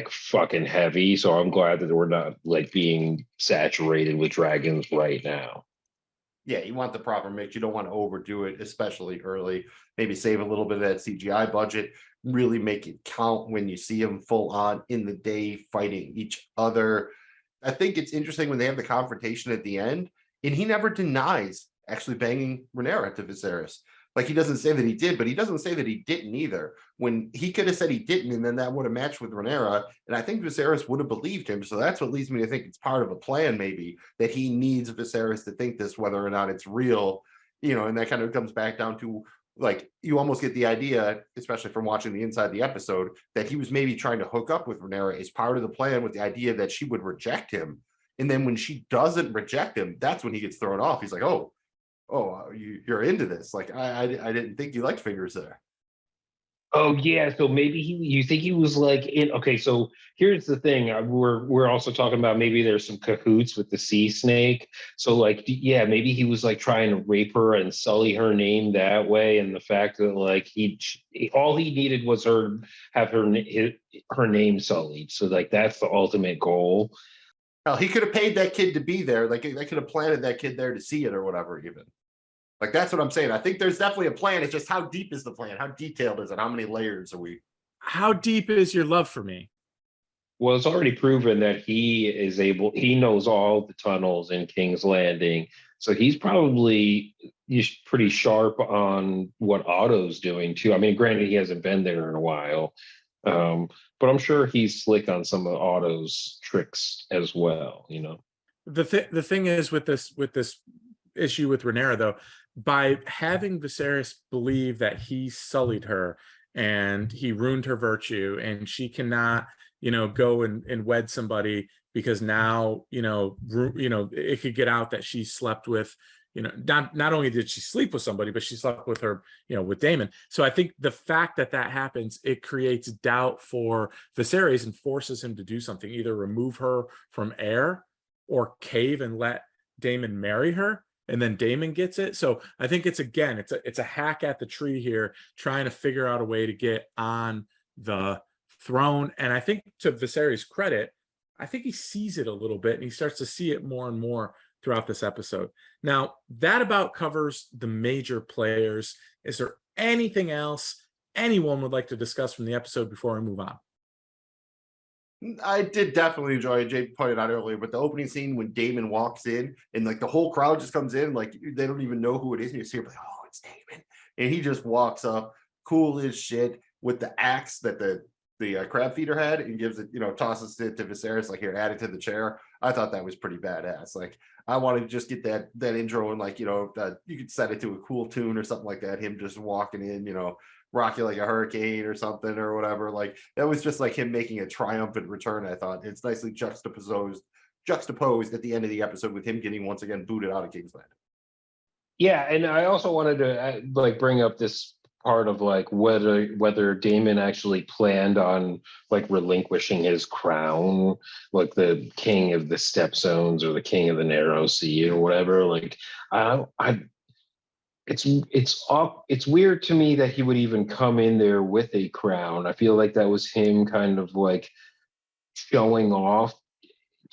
fucking heavy. So I'm glad that we're not like being saturated with dragons right now. Yeah, you want the proper mix. You don't want to overdo it, especially early. Maybe save a little bit of that CGI budget. Really make it count when you see them full on in the day fighting each other. I think it's interesting when they have the confrontation at the end, and he never denies actually banging Rhaenyra to Viserys. Like he doesn't say that he did, but he doesn't say that he didn't either. When he could have said he didn't, and then that would have matched with Rhaenyra, and I think Viserys would have believed him. So that's what leads me to think it's part of a plan, maybe, that he needs Viserys to think this, whether or not it's real, and that kind of comes back down to, like, you almost get the idea, especially from watching the inside the episode, that he was maybe trying to hook up with Rhaenyra as part of the plan with the idea that she would reject him. And then when she doesn't reject him, that's when he gets thrown off. He's like, oh, you're into this. Like, I didn't think you liked fingers there. Oh yeah, so maybe you think he was like in. Okay, so here's the thing. We're also talking about maybe there's some cahoots with the sea snake. So like, yeah, maybe he was like trying to rape her and sully her name that way, and the fact that like all he needed was have her name sullied. So like that's the ultimate goal. Hell, he could have paid that kid to be there. Like they could have planted that kid there to see it or whatever, even. Like, that's what I'm saying. I think there's definitely a plan. It's just how deep is the plan? How detailed is it? How many layers are we? How deep is your love for me? Well, it's already proven that he knows all the tunnels in King's Landing. So he's pretty sharp on what Otto's doing too. I mean, granted, he hasn't been there in a while, but I'm sure he's slick on some of Otto's tricks as well, you know. The thing is with this issue with Rhaenyra, though, by having Viserys believe that he sullied her and he ruined her virtue, and she cannot, go and wed somebody because now, it could get out that she slept with, not only did she sleep with somebody, but she slept with her, with Daemon. So I think the fact that happens, it creates doubt for Viserys and forces him to do something, either remove her from heir or cave and let Daemon marry her, and then Daemon gets it. So I think it's a hack at the tree here, trying to figure out a way to get on the throne. And I think, to Viserys' credit, I think he sees it a little bit, and he starts to see it more and more throughout this episode. Now, that about covers the major players. Is there anything else anyone would like to discuss from the episode before we move on? I did definitely enjoy it. Jay pointed out earlier, but the opening scene when Damon walks in and like the whole crowd just comes in, like they don't even know who it is, and you see like, oh, it's Damon, and he just walks up, cool as shit, with the axe that the crab feeder had, and gives it, tosses it to Viserys, like, here, add it to the chair. I thought that was pretty badass. Like, I wanted to just get that intro, and like, you could set it to a cool tune or something like that. Him just walking in, rock you like a hurricane or something or whatever. Like, that was just like him making a triumphant return. I thought it's nicely juxtaposed at the end of the episode with him getting once again booted out of King's Landing. Yeah, and I also wanted to like bring up this part of like whether Daemon actually planned on like relinquishing his crown, like the king of the Step Zones or the king of the Narrow Sea or whatever. Like, it's weird to me that he would even come in there with a crown. I feel like that was him kind of like showing off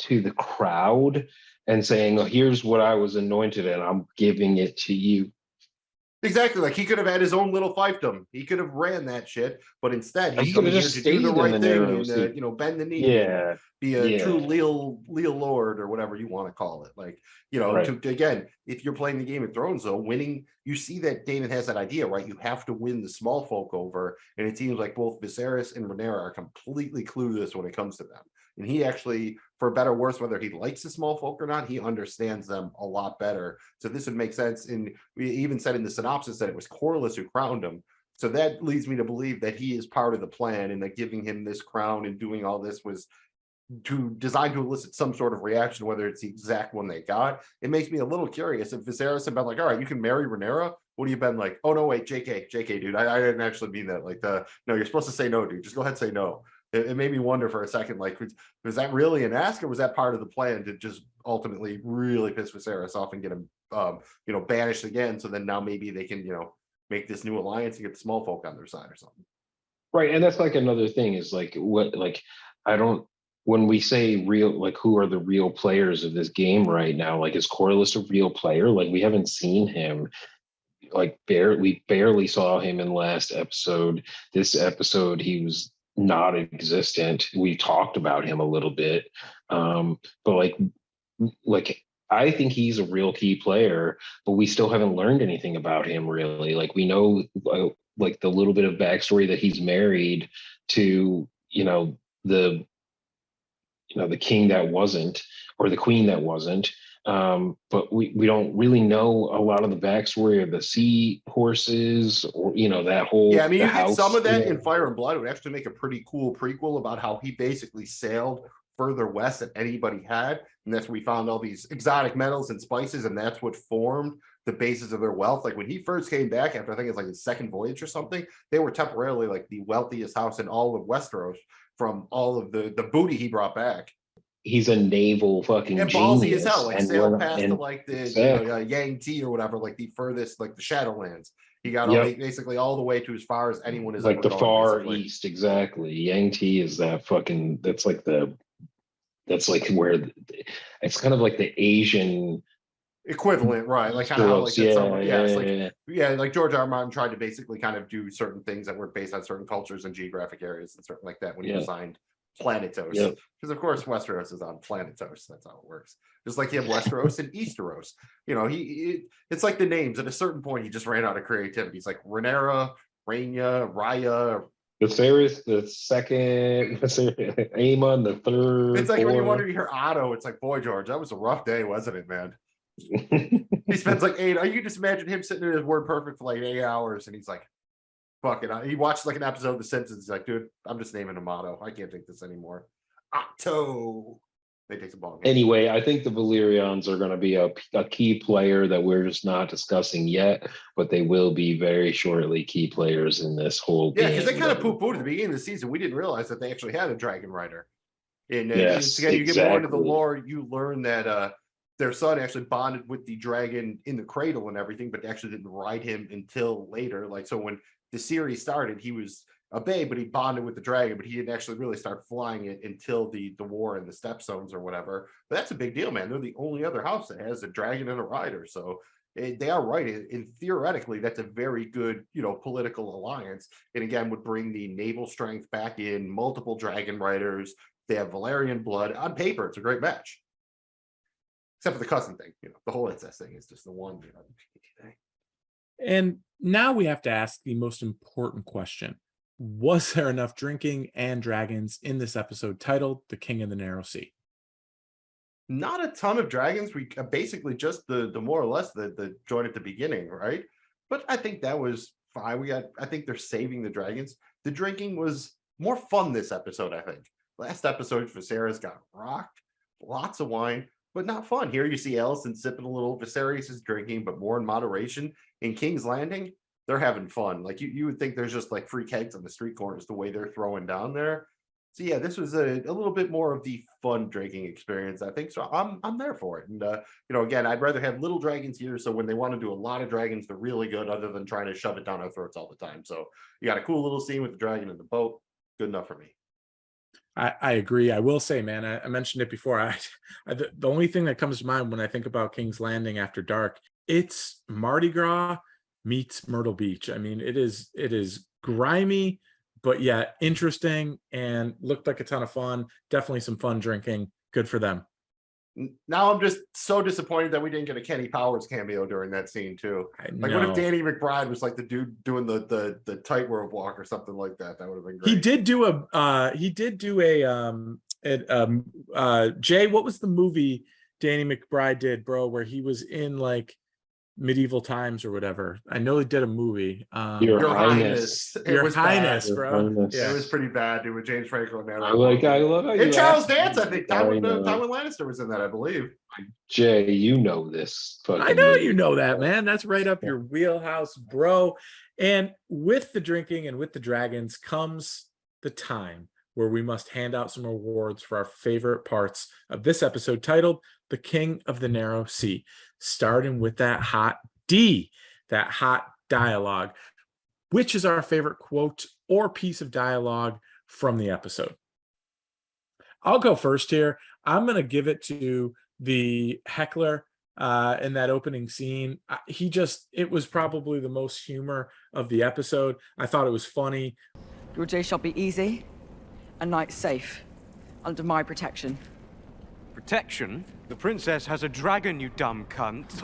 to the crowd and saying, oh, here's what I was anointed and I'm giving it to you. Exactly. Like, he could have had his own little fiefdom. He could have ran that shit, but instead He he's could coming have here just to do the stayed in right the thing Narrow and Sea. bend the knee, Yeah, be a yeah. true Leal Lord or whatever you want to call it. Like, Right. to again, if you're playing the Game of Thrones, though, winning, you see that Daemon has that idea, right? You have to win the small folk over, and it seems like both Viserys and Rhaenyra are completely clueless when it comes to them. And he actually, for better or worse, whether he likes the small folk or not, he understands them a lot better. So this would make sense. And we even said in the synopsis that it was Corlys who crowned him. So that leads me to believe that he is part of the plan, and that giving him this crown and doing all this was designed to elicit some sort of reaction, whether it's the exact one they got. It makes me a little curious if Viserys had been like, all right, you can marry Rhaenyra. Would he have been like, oh no, wait, JK, dude, I didn't actually mean that. Like, no, you're supposed to say no, dude. Just go ahead and say no. It made me wonder for a second, like, was that really an ask, or was that part of the plan to just ultimately really piss Viserys off and get him, banished again? So then now maybe they can, make this new alliance and get the small folk on their side or something. Right. And that's like another thing is like when we say real, like, who are the real players of this game right now? Like, is Corlys a real player? Like, we haven't seen him. Like, we barely saw him in last episode. This episode, he was not existent. We talked about him a little bit. But like I think he's a real key player, but we still haven't learned anything about him really. Like, we know like the little bit of backstory that he's married to, the king that wasn't, or the queen that wasn't. But we don't really know a lot of the backstory of the sea horses, or that whole, yeah. I mean, the you get house, some of that in Fire and Blood. It would actually make a pretty cool prequel about how he basically sailed further west than anybody had, and that's where we found all these exotic metals and spices, and that's what formed the basis of their wealth. Like, when he first came back after, I think it's like his second voyage or something, they were temporarily like the wealthiest house in all of Westeros from all of the booty he brought back. He's a naval fucking And genius. ballsy as hell, like, sailed past to like the exactly. Yang T or whatever, like the furthest, like the Shadowlands. He got basically all the way to as far as anyone is like ever the gone, far basically. east. Exactly. Yang T is that fucking, that's like where it's kind of like the Asian Equivalent, right? Like, kind of how like like George R.R. Martin tried to basically kind of do certain things that were based on certain cultures and geographic areas and certain like that when he designed Planetos. Yep. Because of course Westeros is on Planetos. That's how it works. Just like you have Westeros and Easteros. You know, it's like the names. At a certain point, he just ran out of creativity. He's like Rhaenyra, Rhaenyra, Raya. Viserys, the second, Aemon, the third. It's like when you fourth. wanted to hear Otto, it's like, boy, George, that was a rough day, wasn't it, man? He spends like 8. You just imagine him sitting in his word perfect for like 8 hours, and he's like, fuck it. He watched like an episode of The Simpsons. He's like, dude, I'm just naming him Otto. I can't take this anymore. Otto. They take the ball. Anyway, I think the Valyrians are going to be a key player that we're just not discussing yet, but they will be very shortly key players in this whole Yeah, game. because they kind of poo-pooed at the beginning of the season. We didn't realize that they actually had a dragon rider. And Yes, again, you get more into the exactly. lore, you learn that their son actually bonded with the dragon in the cradle and everything, but actually didn't ride him until later. Like, so when the series started, he was a babe, but he bonded with the dragon, but he didn't actually really start flying it until the war in the Stepstones or whatever. But that's a big deal, man. They're the only other house that has a dragon and a rider. So they are right. And theoretically, that's a very good, political alliance. And again, would bring the naval strength back in, multiple dragon riders. They have Valyrian blood. On paper, it's a great match. Except for the cousin thing. The whole incest thing is just the one thing. And now we have to ask the most important question. Was there enough drinking and dragons in this episode titled The King of the Narrow Sea? Not a ton of dragons. We basically just the more or less the joint at the beginning, right? But I think that was fine. I think they're saving the dragons. The drinking was more fun this episode, I think. Last episode, Viserys got rocked, lots of wine, but not fun. Here you see Alicent sipping a little. Viserys is drinking, but more in moderation. In King's Landing, they're having fun. Like you would think there's just like free kegs on the street corners the way they're throwing down there. So yeah, this was a little bit more of the fun drinking experience, I think. So I'm there for it. And again, I'd rather have little dragons here. So when they want to do a lot of dragons, they're really good, other than trying to shove it down our throats all the time. So you got a cool little scene with the dragon in the boat. Good enough for me. I agree. I will say, man, I mentioned it before. The only thing that comes to mind when I think about King's Landing after dark, it's Mardi Gras meets Myrtle Beach. I mean, it is grimy, but yeah, interesting and looked like a ton of fun. Definitely some fun drinking. Good for them. Now I'm just so disappointed that we didn't get a Kenny Powers cameo during that scene too. Like, what if Danny McBride was like the dude doing the tightrope walk or something like that? That would have been great. He did do a Jay, what was the movie Danny McBride did, bro, where he was in like medieval times or whatever? I know he did a movie. Your Highness. Your Highness, bad. bro. Highness. Yeah. It was pretty bad, dude, with James Franco. I love how you and Charles asked Dance, me. I think. I Tywin know. Lannister was in that, I believe. Jay, you know this. I know you know that, man. That's right up your wheelhouse, bro. And with the drinking and with the dragons comes the time where we must hand out some awards for our favorite parts of this episode titled The King of the Narrow Sea, starting with that hot D, that hot dialogue. Which is our favorite quote or piece of dialogue from the episode? I'll go first here. I'm going to give it to the heckler in that opening scene. It was probably the most humor of the episode. I thought it was funny. Your day shall be easy, a night safe, under my protection. Protection? The princess has a dragon, you dumb cunt.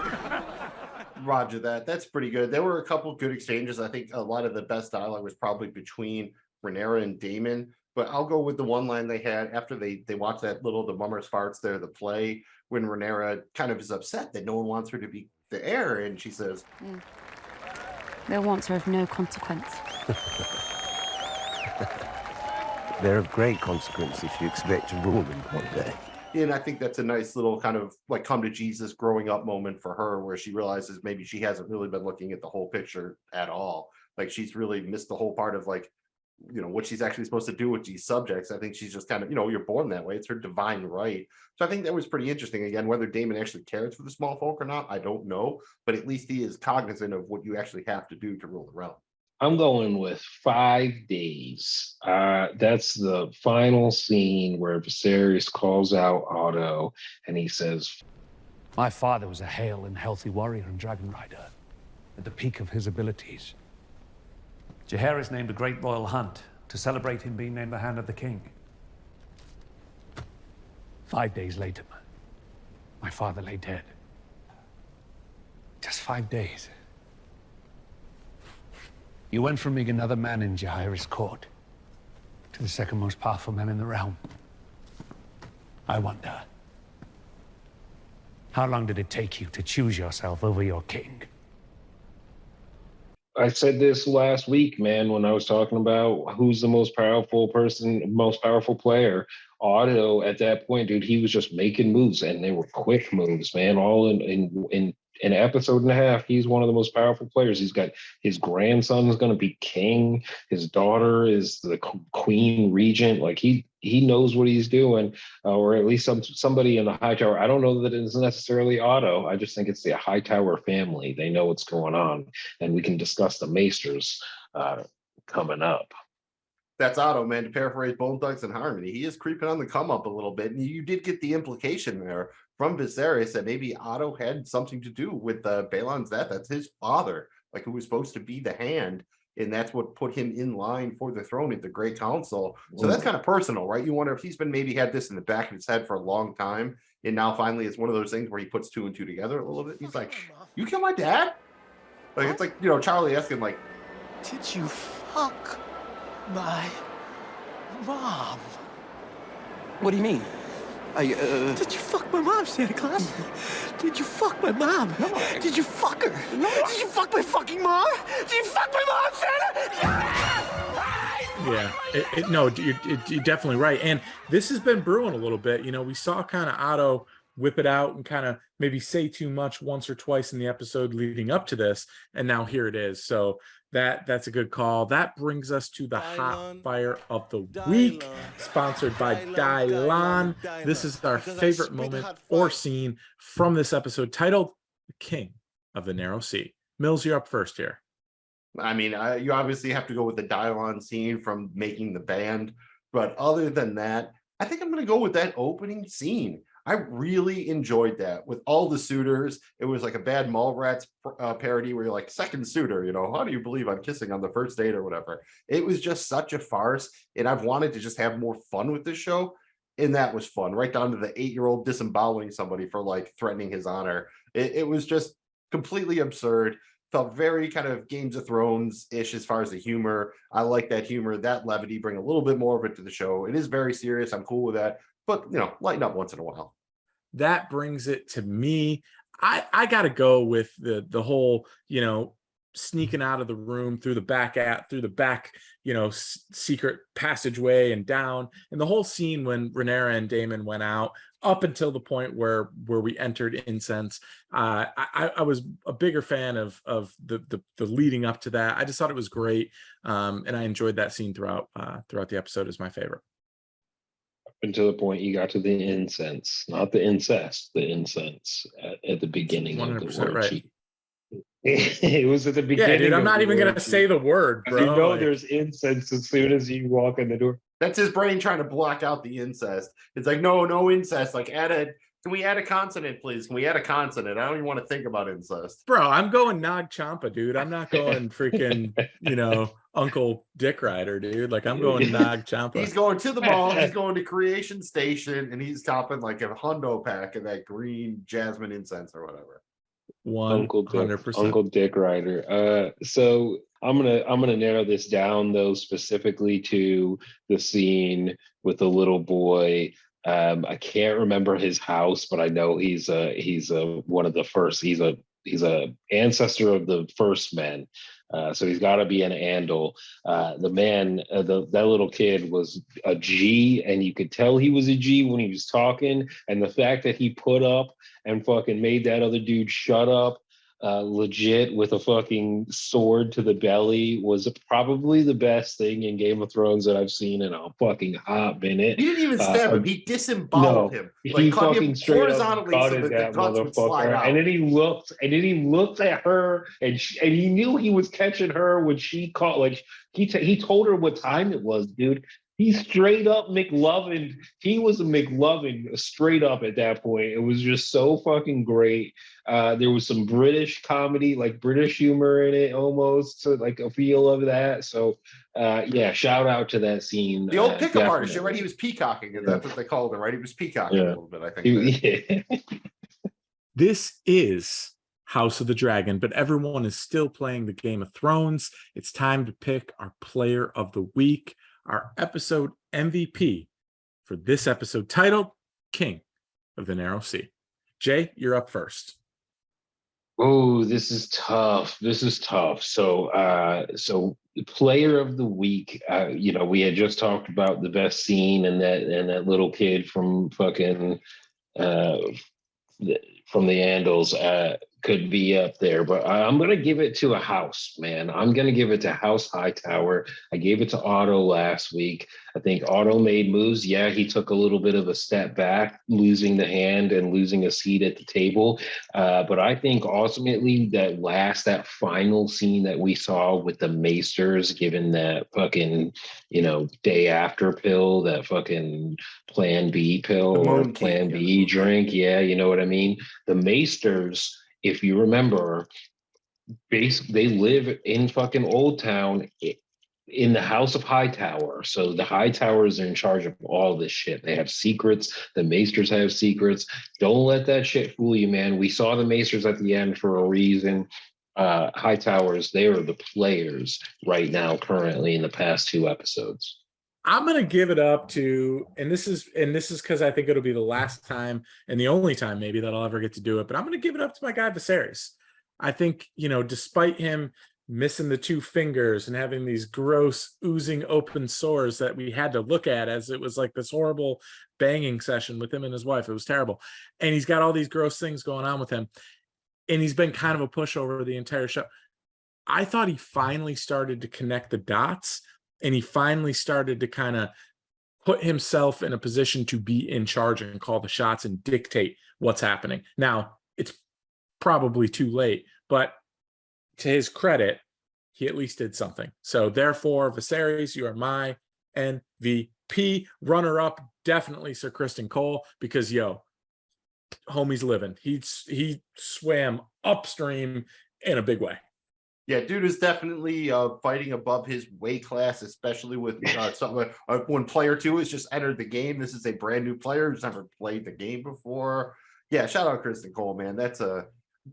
Roger that. That's pretty good. There were a couple good exchanges. I think a lot of the best dialogue was probably between Rhaenyra and Daemon. But I'll go with the one line they had after they watched that The Mummers Farts there, the play, when Rhaenyra kind of is upset that no one wants her to be the heir. And she says, Their wants are of no consequence. They're of great consequence if you expect to rule them one day. and I think that's a nice little kind of like come to Jesus growing up moment for her, where she realizes maybe she hasn't really been looking at the whole picture at all. Like she's really missed the whole part of like, you know, what she's actually supposed to do with these subjects. I think she's just kind of, you know, you're born that way. It's her divine right. So I think that was pretty interesting. Again, whether Daemon actually cares for the small folk or not, I don't know. But at least he is cognizant of what you actually have to do to rule the realm. I'm going with 5 days. That's the final scene where Viserys calls out Otto and he says, "My father was a hale and healthy warrior and dragon rider, at the peak of his abilities. Jaehaerys named a great royal hunt to celebrate him being named the Hand of the King. 5 days later, my father lay dead. Just 5 days. You went from being another man in Jaehaerys court to the second most powerful man in the realm. I wonder, how long did it take you to choose yourself over your king? I said this last week, man, when I was talking about who's the most powerful person, most powerful player. Otto, at that point, dude, he was just making moves, and they were quick moves, man. All in an episode and a half, he's one of the most powerful players. He's got his grandson is going to be king. His daughter is the queen regent. Like he knows what he's doing, or at least somebody in the High Tower. I don't know that it's necessarily Otto. I just think it's the High Tower family. They know what's going on, and we can discuss the Maesters coming up. That's Otto, man. To paraphrase Bone Thugs and Harmony, he is creeping on the come up a little bit, and you did get the implication there from Viserys that maybe Otto had something to do with Balon's death. That's his father, like who was supposed to be the hand, and that's what put him in line for the throne at the Great Council. So that's kind of personal, right? You wonder if he's been maybe had this in the back of his head for a long time, and now finally it's one of those things where he puts two and two together a little bit. He's like, "You killed my dad?" Like it's like, you know, Charlie asking, like, Did you fuck my mom? What do you mean? Did you fuck my mom, Santa Claus? Did you fuck my mom? No. Did you fuck her? No. Did you fuck my fucking mom? Did you fuck my mom, Santa? Yeah, no, you're definitely right. And this has been brewing a little bit. You know, we saw kind of Otto whip it out and kind of maybe say too much once or twice in the episode leading up to this, and now here it is. So that's a good call. That brings us to the hot fire of the week, sponsored by Dylon. This is our favorite moment or scene from this episode, titled "The King of the Narrow Sea." Mills, you're up first here. I mean, you obviously have to go with the Dylon scene from Making the Band, but other than that, I think I'm going to go with that opening scene. I really enjoyed that with all the suitors. It was like a bad Mallrats parody where you're like, second suitor, you know, how do you believe I'm kissing on the first date or whatever? It was just such a farce, and I've wanted to just have more fun with this show, and that was fun, right down to the 8-year-old disemboweling somebody for like threatening his honor. It was just completely absurd. Felt very kind of Games of Thrones-ish as far as the humor. I like that humor, that levity, bring a little bit more of it to the show. It is very serious. I'm cool with that, but you know, lighten up once in a while. That brings it to me. I got to go with the whole, you know, sneaking out of the room through the back, you know, secret passageway and down, and the whole scene when Rhaenyra and Daemon went out up until the point where we entered incense. I was a bigger fan of the leading up to that. I just thought it was great, and I enjoyed that scene throughout the episode as my favorite. Until the point you got to the incense, not the incest, the incense at the beginning of the word. Right. It was at the beginning. Yeah, dude, I'm not even gonna say the word, bro. You know, there's incense as soon as you walk in the door. That's his brain trying to block out the incest. It's like, no incest. Like, can we add a consonant, please? Can we add a consonant? I don't even want to think about incest. Bro, I'm going Nag Champa, dude. I'm not going freaking, you know, Uncle Dick Rider, dude. Like, I'm going Nag Champa. He's going to the mall. He's going to Creation Station, and he's topping like a hundo pack of that green jasmine incense or whatever. 100%. Uncle Dick Rider. So I'm gonna narrow this down though specifically to the scene with the little boy. I can't remember his house, but I know he's one of the first. He's a ancestor of the first men. So he's got to be an Andal. The man, that little kid was a G, and you could tell he was a G when he was talking. And the fact that he put up and fucking made that other dude shut up, legit with a fucking sword to the belly, was probably the best thing in Game of Thrones that I've seen in a fucking hot minute. He didn't even stab him; he disemboweled him. Like, he cut fucking him straight up horizontally gutted so that that the guts would slide motherfucker. out. And then he looked at her, and he knew he was catching her when she caught. Like he told her what time it was, dude. He's straight up McLovin. He was a McLovin straight up at that point. It was just so fucking great. There was some British comedy, like British humor in it almost, so like a feel of that. So yeah, shout out to that scene. The old pickup artist, definitely. right? He was peacocking, and that's what they called him, right? He was peacocking a little bit, I think. Yeah. This is House of the Dragon, but everyone is still playing the Game of Thrones. It's time to pick our player of the week, our episode MVP for this episode, titled King of the Narrow Sea. Jay, you're up first. Oh, this is tough. This is tough. So player of the week, we had just talked about the best scene and that little kid from fucking from the Andals could be up there, but I'm going to give it to a House, man. I'm going to give it to House Hightower. I gave it to Otto last week. I think Otto made moves. Yeah, he took a little bit of a step back, losing the hand and losing a seat at the table. But I think ultimately that final scene that we saw with the Maesters, given that fucking, day after pill, that fucking Plan B pill or Plan B drink. Yeah, you know what I mean? The Maesters, if you remember, they live in fucking Old Town in the House of Hightower. So the Hightowers are in charge of all this shit. They have secrets. The Maesters have secrets. Don't let that shit fool you, man. We saw the Maesters at the end for a reason. Hightowers, they are the players right now, currently in the past 2 episodes. I'm going to give it up to, and this is because I think it'll be the last time and the only time maybe that I'll ever get to do it, but I'm going to give it up to my guy Viserys. I think, despite him missing the 2 fingers and having these gross oozing open sores that we had to look at as it was like this horrible banging session with him and his wife. It was terrible. And he's got all these gross things going on with him. And he's been kind of a pushover the entire show. I thought he finally started to connect the dots. And he finally started to kind of put himself in a position to be in charge and call the shots and dictate what's happening. Now, it's probably too late, but to his credit, he at least did something. So therefore, Viserys, you are my MVP. Runner-up, definitely Sir Criston Cole, because, homie's living. He swam upstream in a big way. Yeah, dude is definitely fighting above his weight class, especially with something when player 2 has just entered the game. This is a brand new player who's never played the game before. Yeah, shout out Criston Cole, man. That's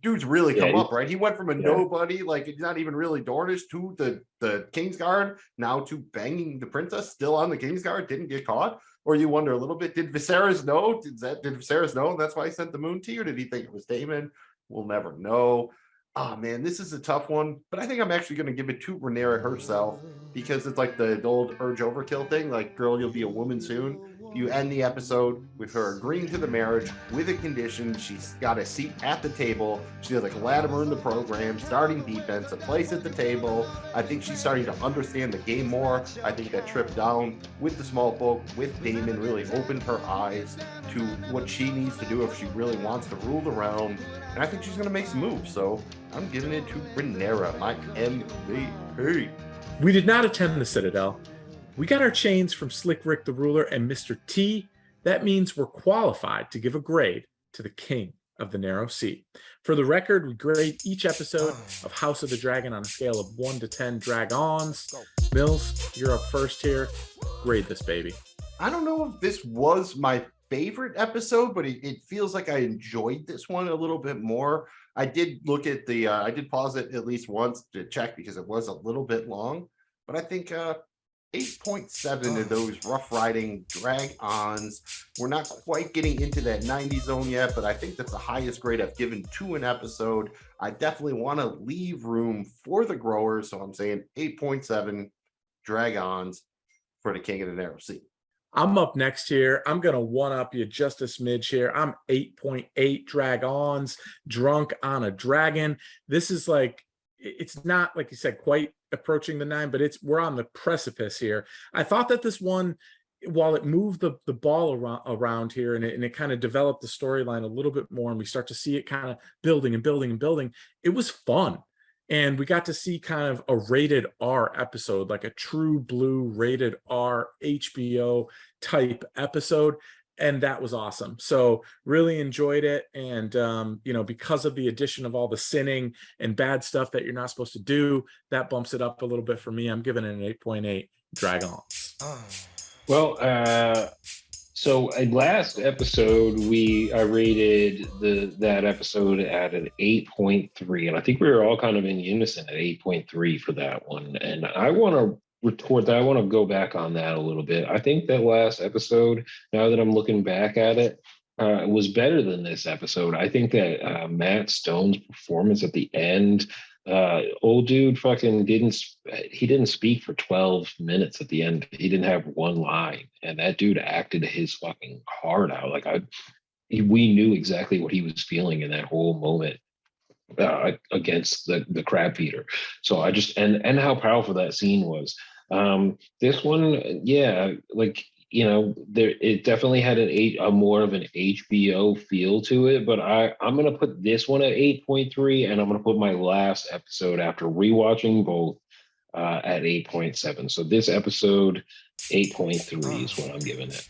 dude's really come up, right? He went from a nobody, like it's not even really Dornish, to the Kingsguard, now to banging the princess, still on the Kingsguard, didn't get caught. Or you wonder a little bit, did Viserys know? Did Viserys know? And that's why he sent the moon tea, or did he think it was Daemon? We'll never know. Oh man, this is a tough one, but I think I'm actually going to give it to Rhaenyra herself, because it's like the old urge overkill thing, like, girl, you'll be a woman soon. You end the episode with her agreeing to the marriage with a condition. She's got a seat at the table. She's like Latimer in the program, starting defense, a place at the table. I think she's starting to understand the game more. I think that trip down with the small folk, with Daemon, really opened her eyes to what she needs to do if she really wants to rule the realm. And I think she's going to make some moves. So I'm giving it to Rhaenyra, my MVP. We did not attend the Citadel. We got our chains from Slick Rick the Ruler and Mr. T. That means we're qualified to give a grade to the King of the Narrow Sea. For the record, we grade each episode of House of the Dragon on a scale of 1 to 10 dragons. Mills, you're up first here. Grade this baby. I don't know if this was my favorite episode, but it feels like I enjoyed this one a little bit more. I did look at I did pause it at least once to check because it was a little bit long, but I think 8.7 of those rough riding drag-ons. We're not quite getting into that 90 zone yet, but I think that's the highest grade I've given to an episode. I definitely want to leave room for the growers, so I'm saying 8.7 drag-ons for the King of the Narrow Sea. I'm up next here. I'm going to one-up you just a smidge here. I'm 8.8 drag-ons, drunk on a dragon. This is like, it's not, like you said, quite approaching the 9, but we're on the precipice here. I thought that this one, while it moved the ball around here and it kind of developed the storyline a little bit more, and we start to see it kind of building and building and building, it was fun. And we got to see kind of a rated R episode, like a true blue rated R HBO type episode. And that was awesome. So really enjoyed it. And, because of the addition of all the sinning and bad stuff that you're not supposed to do, that bumps it up a little bit for me. I'm giving it an 8.8 Dragons. Well, so last episode I rated that episode at an 8.3, and I think we were all kind of in unison at 8.3 for that one. And I want to retort that. I want to go back on that a little bit. I think that last episode, now that I'm looking back at it, was better than this episode. I think that Matt Stone's performance at the end, old dude fucking didn't speak for 12 minutes at the end. He didn't have one line, and that dude acted his fucking heart out. Like we knew exactly what he was feeling in that whole moment against the crab feeder. So I just and how powerful that scene was. This one, yeah, like, it definitely had a more of an HBO feel to it, but I'm gonna put this one at 8.3, and I'm gonna put my last episode after rewatching both at 8.7. So this episode, 8.3 is what I'm giving it.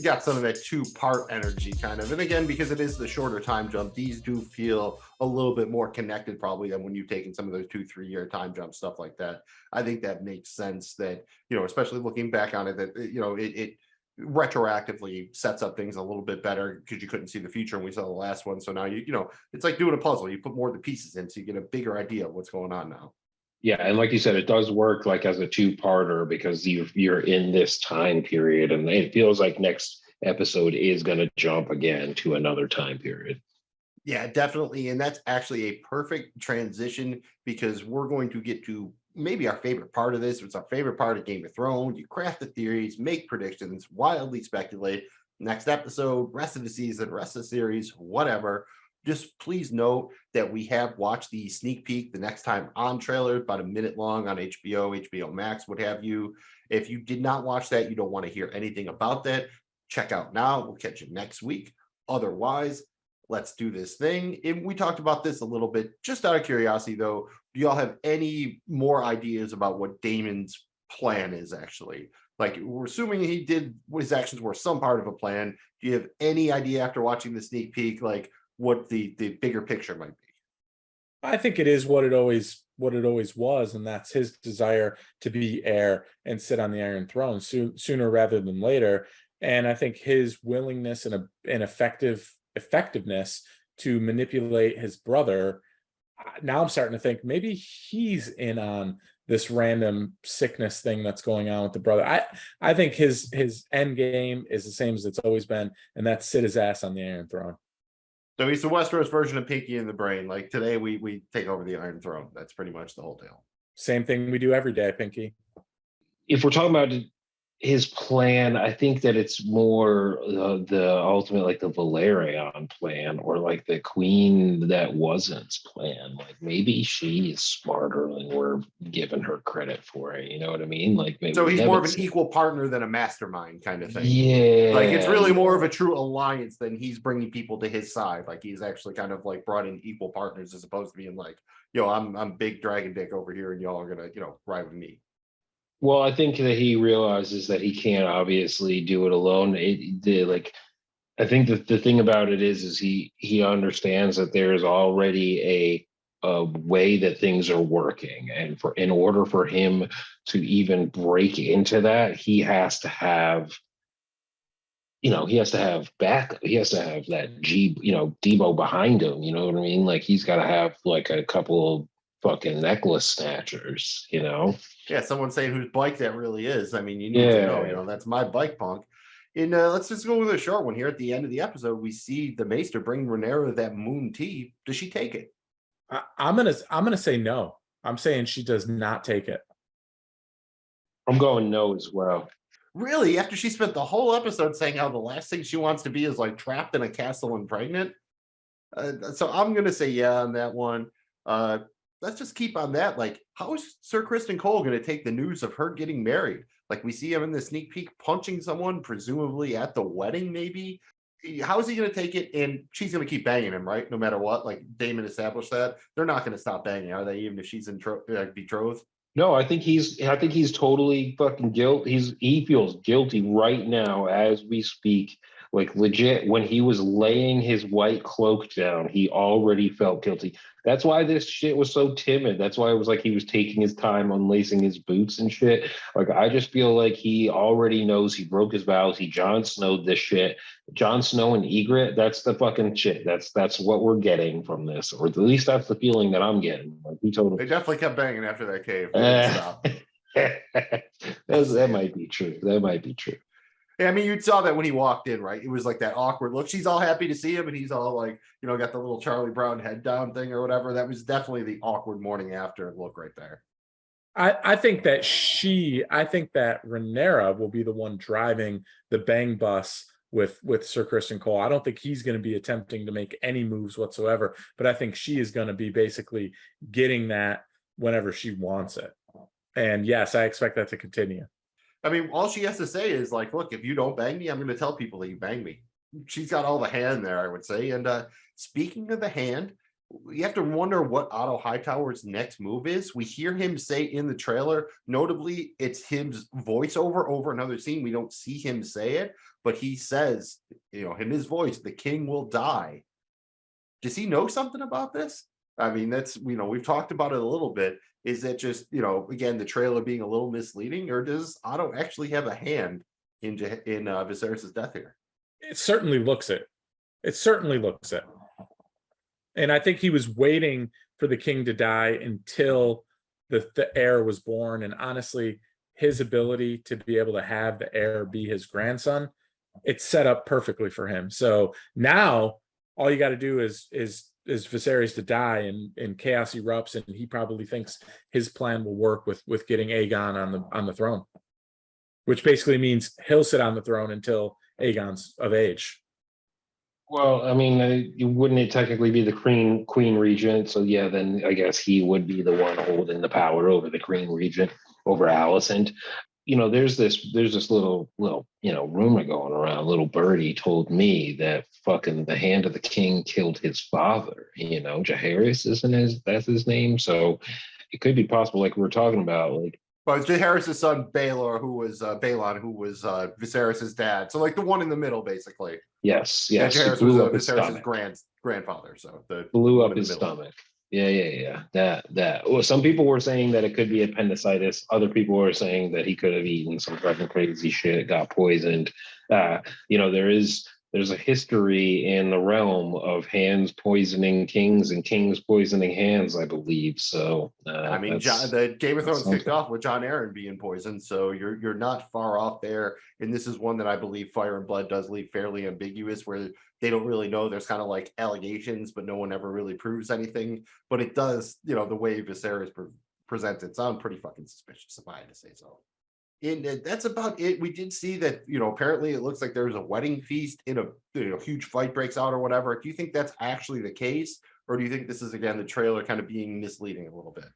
Got some of that two-part energy kind of, and again, because it is the shorter time jump, these do feel a little bit more connected probably than when you've taken some of those 2-3 year time jump stuff like that. I think that makes sense, that especially looking back on it, that it retroactively sets up things a little bit better because you couldn't see the future and we saw the last one. So now it's like doing a puzzle. You put more of the pieces in so you get a bigger idea of what's going on now. Yeah, and like you said, it does work like as a two-parter because you're in this time period, and it feels like next episode is going to jump again to another time period. Yeah, definitely. And that's actually a perfect transition because we're going to get to maybe our favorite part of this. It's our favorite part of Game of Thrones. You craft the theories, make predictions, wildly speculate. Next episode, rest of the season, rest of the series, whatever. Just please note that we have watched the sneak peek the next time on trailer, about a minute long on HBO Max, what have you. If you did not watch that, you don't want to hear anything about that, check out now. We'll catch you next week. Otherwise, let's do this thing. And we talked about this a little bit, just out of curiosity though, do y'all have any more ideas about what Damon's plan is actually? Like, we're assuming his actions were some part of a plan. Do you have any idea after watching the sneak peek, like what the bigger picture might be? I think it is what it always was, and that's his desire to be heir and sit on the Iron Throne sooner rather than later. And I think his willingness and effectiveness to manipulate his brother. Now I'm starting to think maybe he's in on this random sickness thing that's going on with the brother. I think his end game is the same as it's always been, and that's sit his ass on the Iron Throne. So he's the Westeros version of Peaky in the brain. Like today, we take over the Iron Throne. That's pretty much the whole deal. Same thing we do every day, Pinky. If we're talking about his plan, I think that it's more the ultimate, like the Valerian plan, or like the Queen that wasn't's plan. Like maybe she's smarter than we're giving her credit for it. You know what I mean? Like maybe. So he's more of an equal partner than a mastermind kind of thing. Yeah. Like it's really more of a true alliance than he's bringing people to his side. Like he's actually kind of like brought in equal partners as opposed to being like, I'm big dragon dick over here and y'all are gonna, ride with me. Well, I think that he realizes that he can't obviously do it alone. I think that the thing about it is he understands that there is already a way that things are working, and in order for him to even break into that, he has to have back. He has to have that Debo behind him. You know what I mean? Like he's got to have like a couple of fucking necklace snatchers. Yeah, someone saying whose bike that really is. I mean, you need to know, that's my bike, punk. And let's just go with a short one here. At the end of the episode, we see the Maester bring Rhaenyra that moon tea. Does she take it? I'm gonna say no. I'm saying she does not take it. I'm going no as well. Really? After she spent the whole episode saying how the last thing she wants to be is like trapped in a castle and pregnant? So I'm gonna say yeah on that one. Let's just keep on that. Like, how is Sir Kristen Cole going to take the news of her getting married? Like, we see him in the sneak peek punching someone, presumably at the wedding, maybe. how is he going to take it? And she's going to keep banging him, right? No matter what. Like Damon established that they're not going to stop banging, are they? Even if she's betrothed. No, I think he's totally fucking he feels guilty right now as we speak. Like legit, when he was laying his white cloak down, he already felt guilty. That's why this shit was so timid. That's why it was like he was taking his time unlacing his boots and shit. Like I just feel like he already knows he broke his vows. He Jon Snowed this shit. Jon Snow and Ygritte, that's the fucking shit. That's what we're getting from this, or at least that's the feeling that I'm getting. Like he totally. They definitely kept banging after that cave. They didn't stop. That might be true. That might be true. Yeah, I mean, you saw that when he walked in, right? It was like that awkward look. She's all happy to see him, and he's all like, got the little Charlie Brown head down thing or whatever. That was definitely the awkward morning after look right there. I think that Rhaenyra will be the one driving the bang bus with Sir Criston Cole. I don't think he's going to be attempting to make any moves whatsoever, but I think she is going to be basically getting that whenever she wants it. And yes, I expect that to continue. I mean, all she has to say is like, look, if you don't bang me, I'm going to tell people that you bang me. She's got all the hand there, I would say. And speaking of the hand, you have to wonder what Otto Hightower's next move is. We hear him say in the trailer, notably, it's his voiceover over another scene. We don't see him say it, but he says, in his voice, the king will die. Does he know something about this? I mean, that's, we've talked about it a little bit. Is that just, again, the trailer being a little misleading, or does Otto actually have a hand in Viserys' death here? It certainly looks it. It certainly looks it. And I think he was waiting for the king to die until the heir was born. And honestly, his ability to be able to have the heir be his grandson, it's set up perfectly for him. So now all you got to do is Viserys to die and chaos erupts, and he probably thinks his plan will work with getting Aegon on the throne, which basically means he'll sit on the throne until Aegon's of age. Well, I mean, wouldn't it technically be the queen regent? So yeah, then I guess he would be the one holding the power over the queen regent, over Alicent. There's this little rumor going around. Little birdie told me that fucking the hand of the king killed his father. Jaehaerys that's his name. So it could be possible, like we were talking about, like. Well, it's Jaehaerys' son Baelor, who was Balon, who was Viserys' dad. So like the one in the middle, basically. Yes. Jaehaerys was Viserys' grandfather. So the blew up his stomach. Yeah. That. Well, some people were saying that it could be appendicitis. Other people were saying that he could have eaten some fucking crazy shit, got poisoned. There's a history in the realm of hands poisoning kings and kings poisoning hands, I believe. So I mean, the Game of Thrones kicked off with Jon Arryn being poisoned, so you're not far off there. And this is one that I believe Fire and Blood does leave fairly ambiguous, where they don't really know. There's kind of like allegations, but no one ever really proves anything. But it does, the way Viserys presents it sound pretty fucking suspicious, if I had to say so. And that's about it. We did see that, apparently it looks like there's a wedding feast in a huge fight breaks out or whatever. Do you think that's actually the case? Or do you think this is, again, the trailer kind of being misleading a little bit?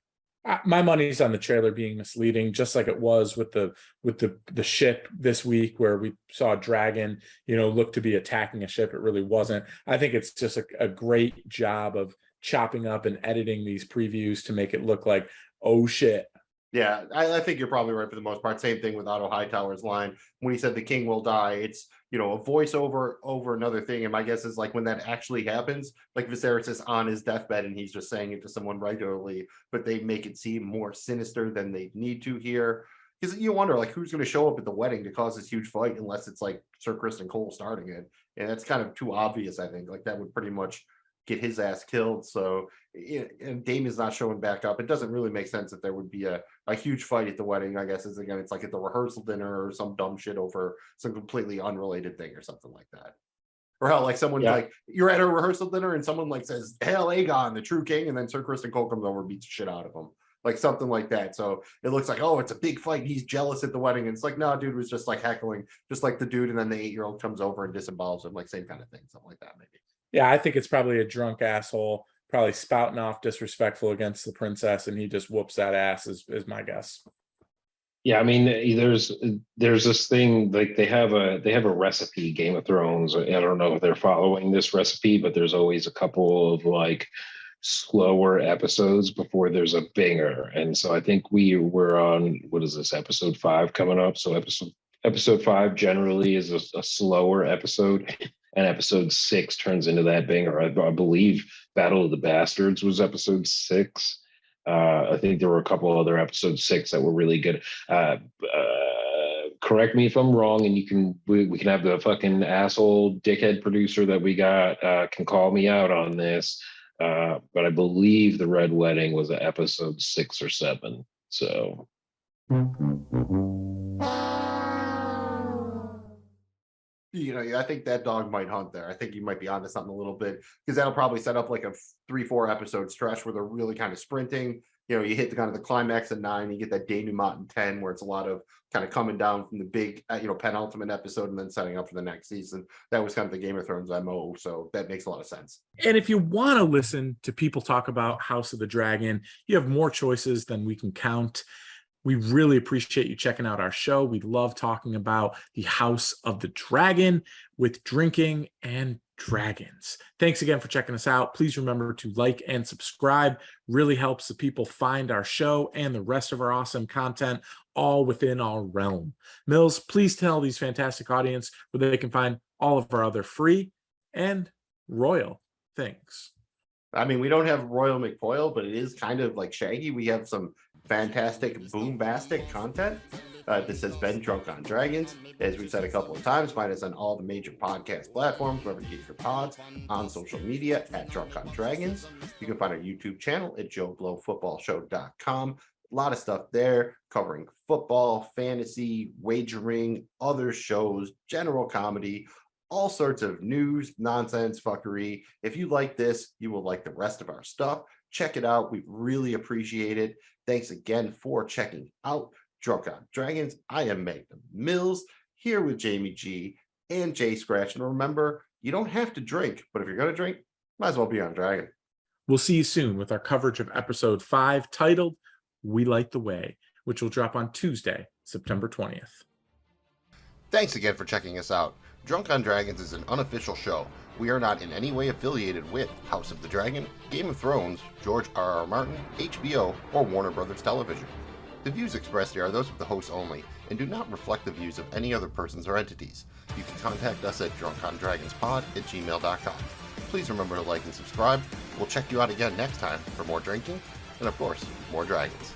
My money's on the trailer being misleading, just like it was with the ship this week, where we saw a dragon, look to be attacking a ship. It really wasn't. I think it's just a great job of chopping up and editing these previews to make it look like, oh shit. Yeah, I think you're probably right for the most part. Same thing with Otto Hightower's line when he said the king will die. It's, a voiceover over another thing. And my guess is like when that actually happens, like Viserys is on his deathbed and he's just saying it to someone regularly, but they make it seem more sinister than they need to here. Because you wonder like who's going to show up at the wedding to cause this huge fight unless it's like Sir Criston Cole starting it. And that's kind of too obvious, I think. Like that would pretty much get his ass killed. So, and Damien's not showing back up. It doesn't really make sense that there would be a huge fight at the wedding. I guess it's like at the rehearsal dinner or some dumb shit over some completely unrelated thing or something like that. Or how like someone like you're at a rehearsal dinner and someone like says, "Hail Aegon, the true king," and then Sir Criston Cole comes over and beats the shit out of him. Like something like that. So it looks like, oh, it's a big fight. He's jealous at the wedding. And it's like, no, dude was just like heckling, just like the dude. And then the 8-year-old comes over and disembowels him, like same kind of thing, something like that, maybe. Yeah, I think it's probably a drunk asshole, probably spouting off disrespectful against the princess, and he just whoops that ass is my guess. Yeah, I mean, there's this thing like they have a recipe, Game of Thrones. I don't know if they're following this recipe, but there's always a couple of like slower episodes before there's a banger. And so I think we were on, what is this, episode 5 coming up? So episode 5 generally is a slower episode, and episode 6 turns into that banger. I believe Battle of the Bastards was episode 6. I think there were a couple other episode 6 that were really good. Correct me if I'm wrong, and we can have the fucking asshole dickhead producer that we got can call me out on this. But I believe the Red Wedding was a episode 6 or 7. So. I think that dog might hunt there. I think you might be onto something a little bit, because that'll probably set up like a 3-4 episode stretch where they're really kind of sprinting. You hit the kind of the climax at 9, you get that denouement in 10, where it's a lot of kind of coming down from the big, penultimate episode and then setting up for the next season. That was kind of the Game of Thrones MO, so that makes a lot of sense. And if you want to listen to people talk about House of the Dragon, you have more choices than we can count. We really appreciate you checking out our show. We love talking about the House of the Dragon with drinking and dragons. Thanks again for checking us out. Please remember to like and subscribe. Really helps the people find our show and the rest of our awesome content all within our realm. Mills, please tell these fantastic audience where they can find all of our other free and royal things. I mean, we don't have Royal McPoyle, but it is kind of like Shaggy. We have some fantastic boombastic content. This has been Drunk on Dragons. As we've said a couple of times, find us on all the major podcast platforms, wherever you get your pods, on social media at Drunk on Dragons. You can find our YouTube channel at JoeBlowFootballShow.com. A lot of stuff there covering football, fantasy, wagering, other shows, general comedy, all sorts of news, nonsense, fuckery. If you like this, you will like the rest of our stuff. Check it out. We really appreciate it. Thanks again for checking out Drunk on Dragons. I am Magnum Mills, here with Jamie G and Jay Scratch. And remember, you don't have to drink, but if you're going to drink, might as well be on Dragon. We'll see you soon with our coverage of episode 5 titled We Light the Way, which will drop on Tuesday, September 20th. Thanks again for checking us out. Drunk on Dragons is an unofficial show. We are not in any way affiliated with House of the Dragon, Game of Thrones, George R.R. Martin, HBO, or Warner Brothers Television. The views expressed here are those of the hosts only and do not reflect the views of any other persons or entities. You can contact us at drunkondragonspod@gmail.com. Please remember to like and subscribe. We'll check you out again next time for more drinking and, of course, more dragons.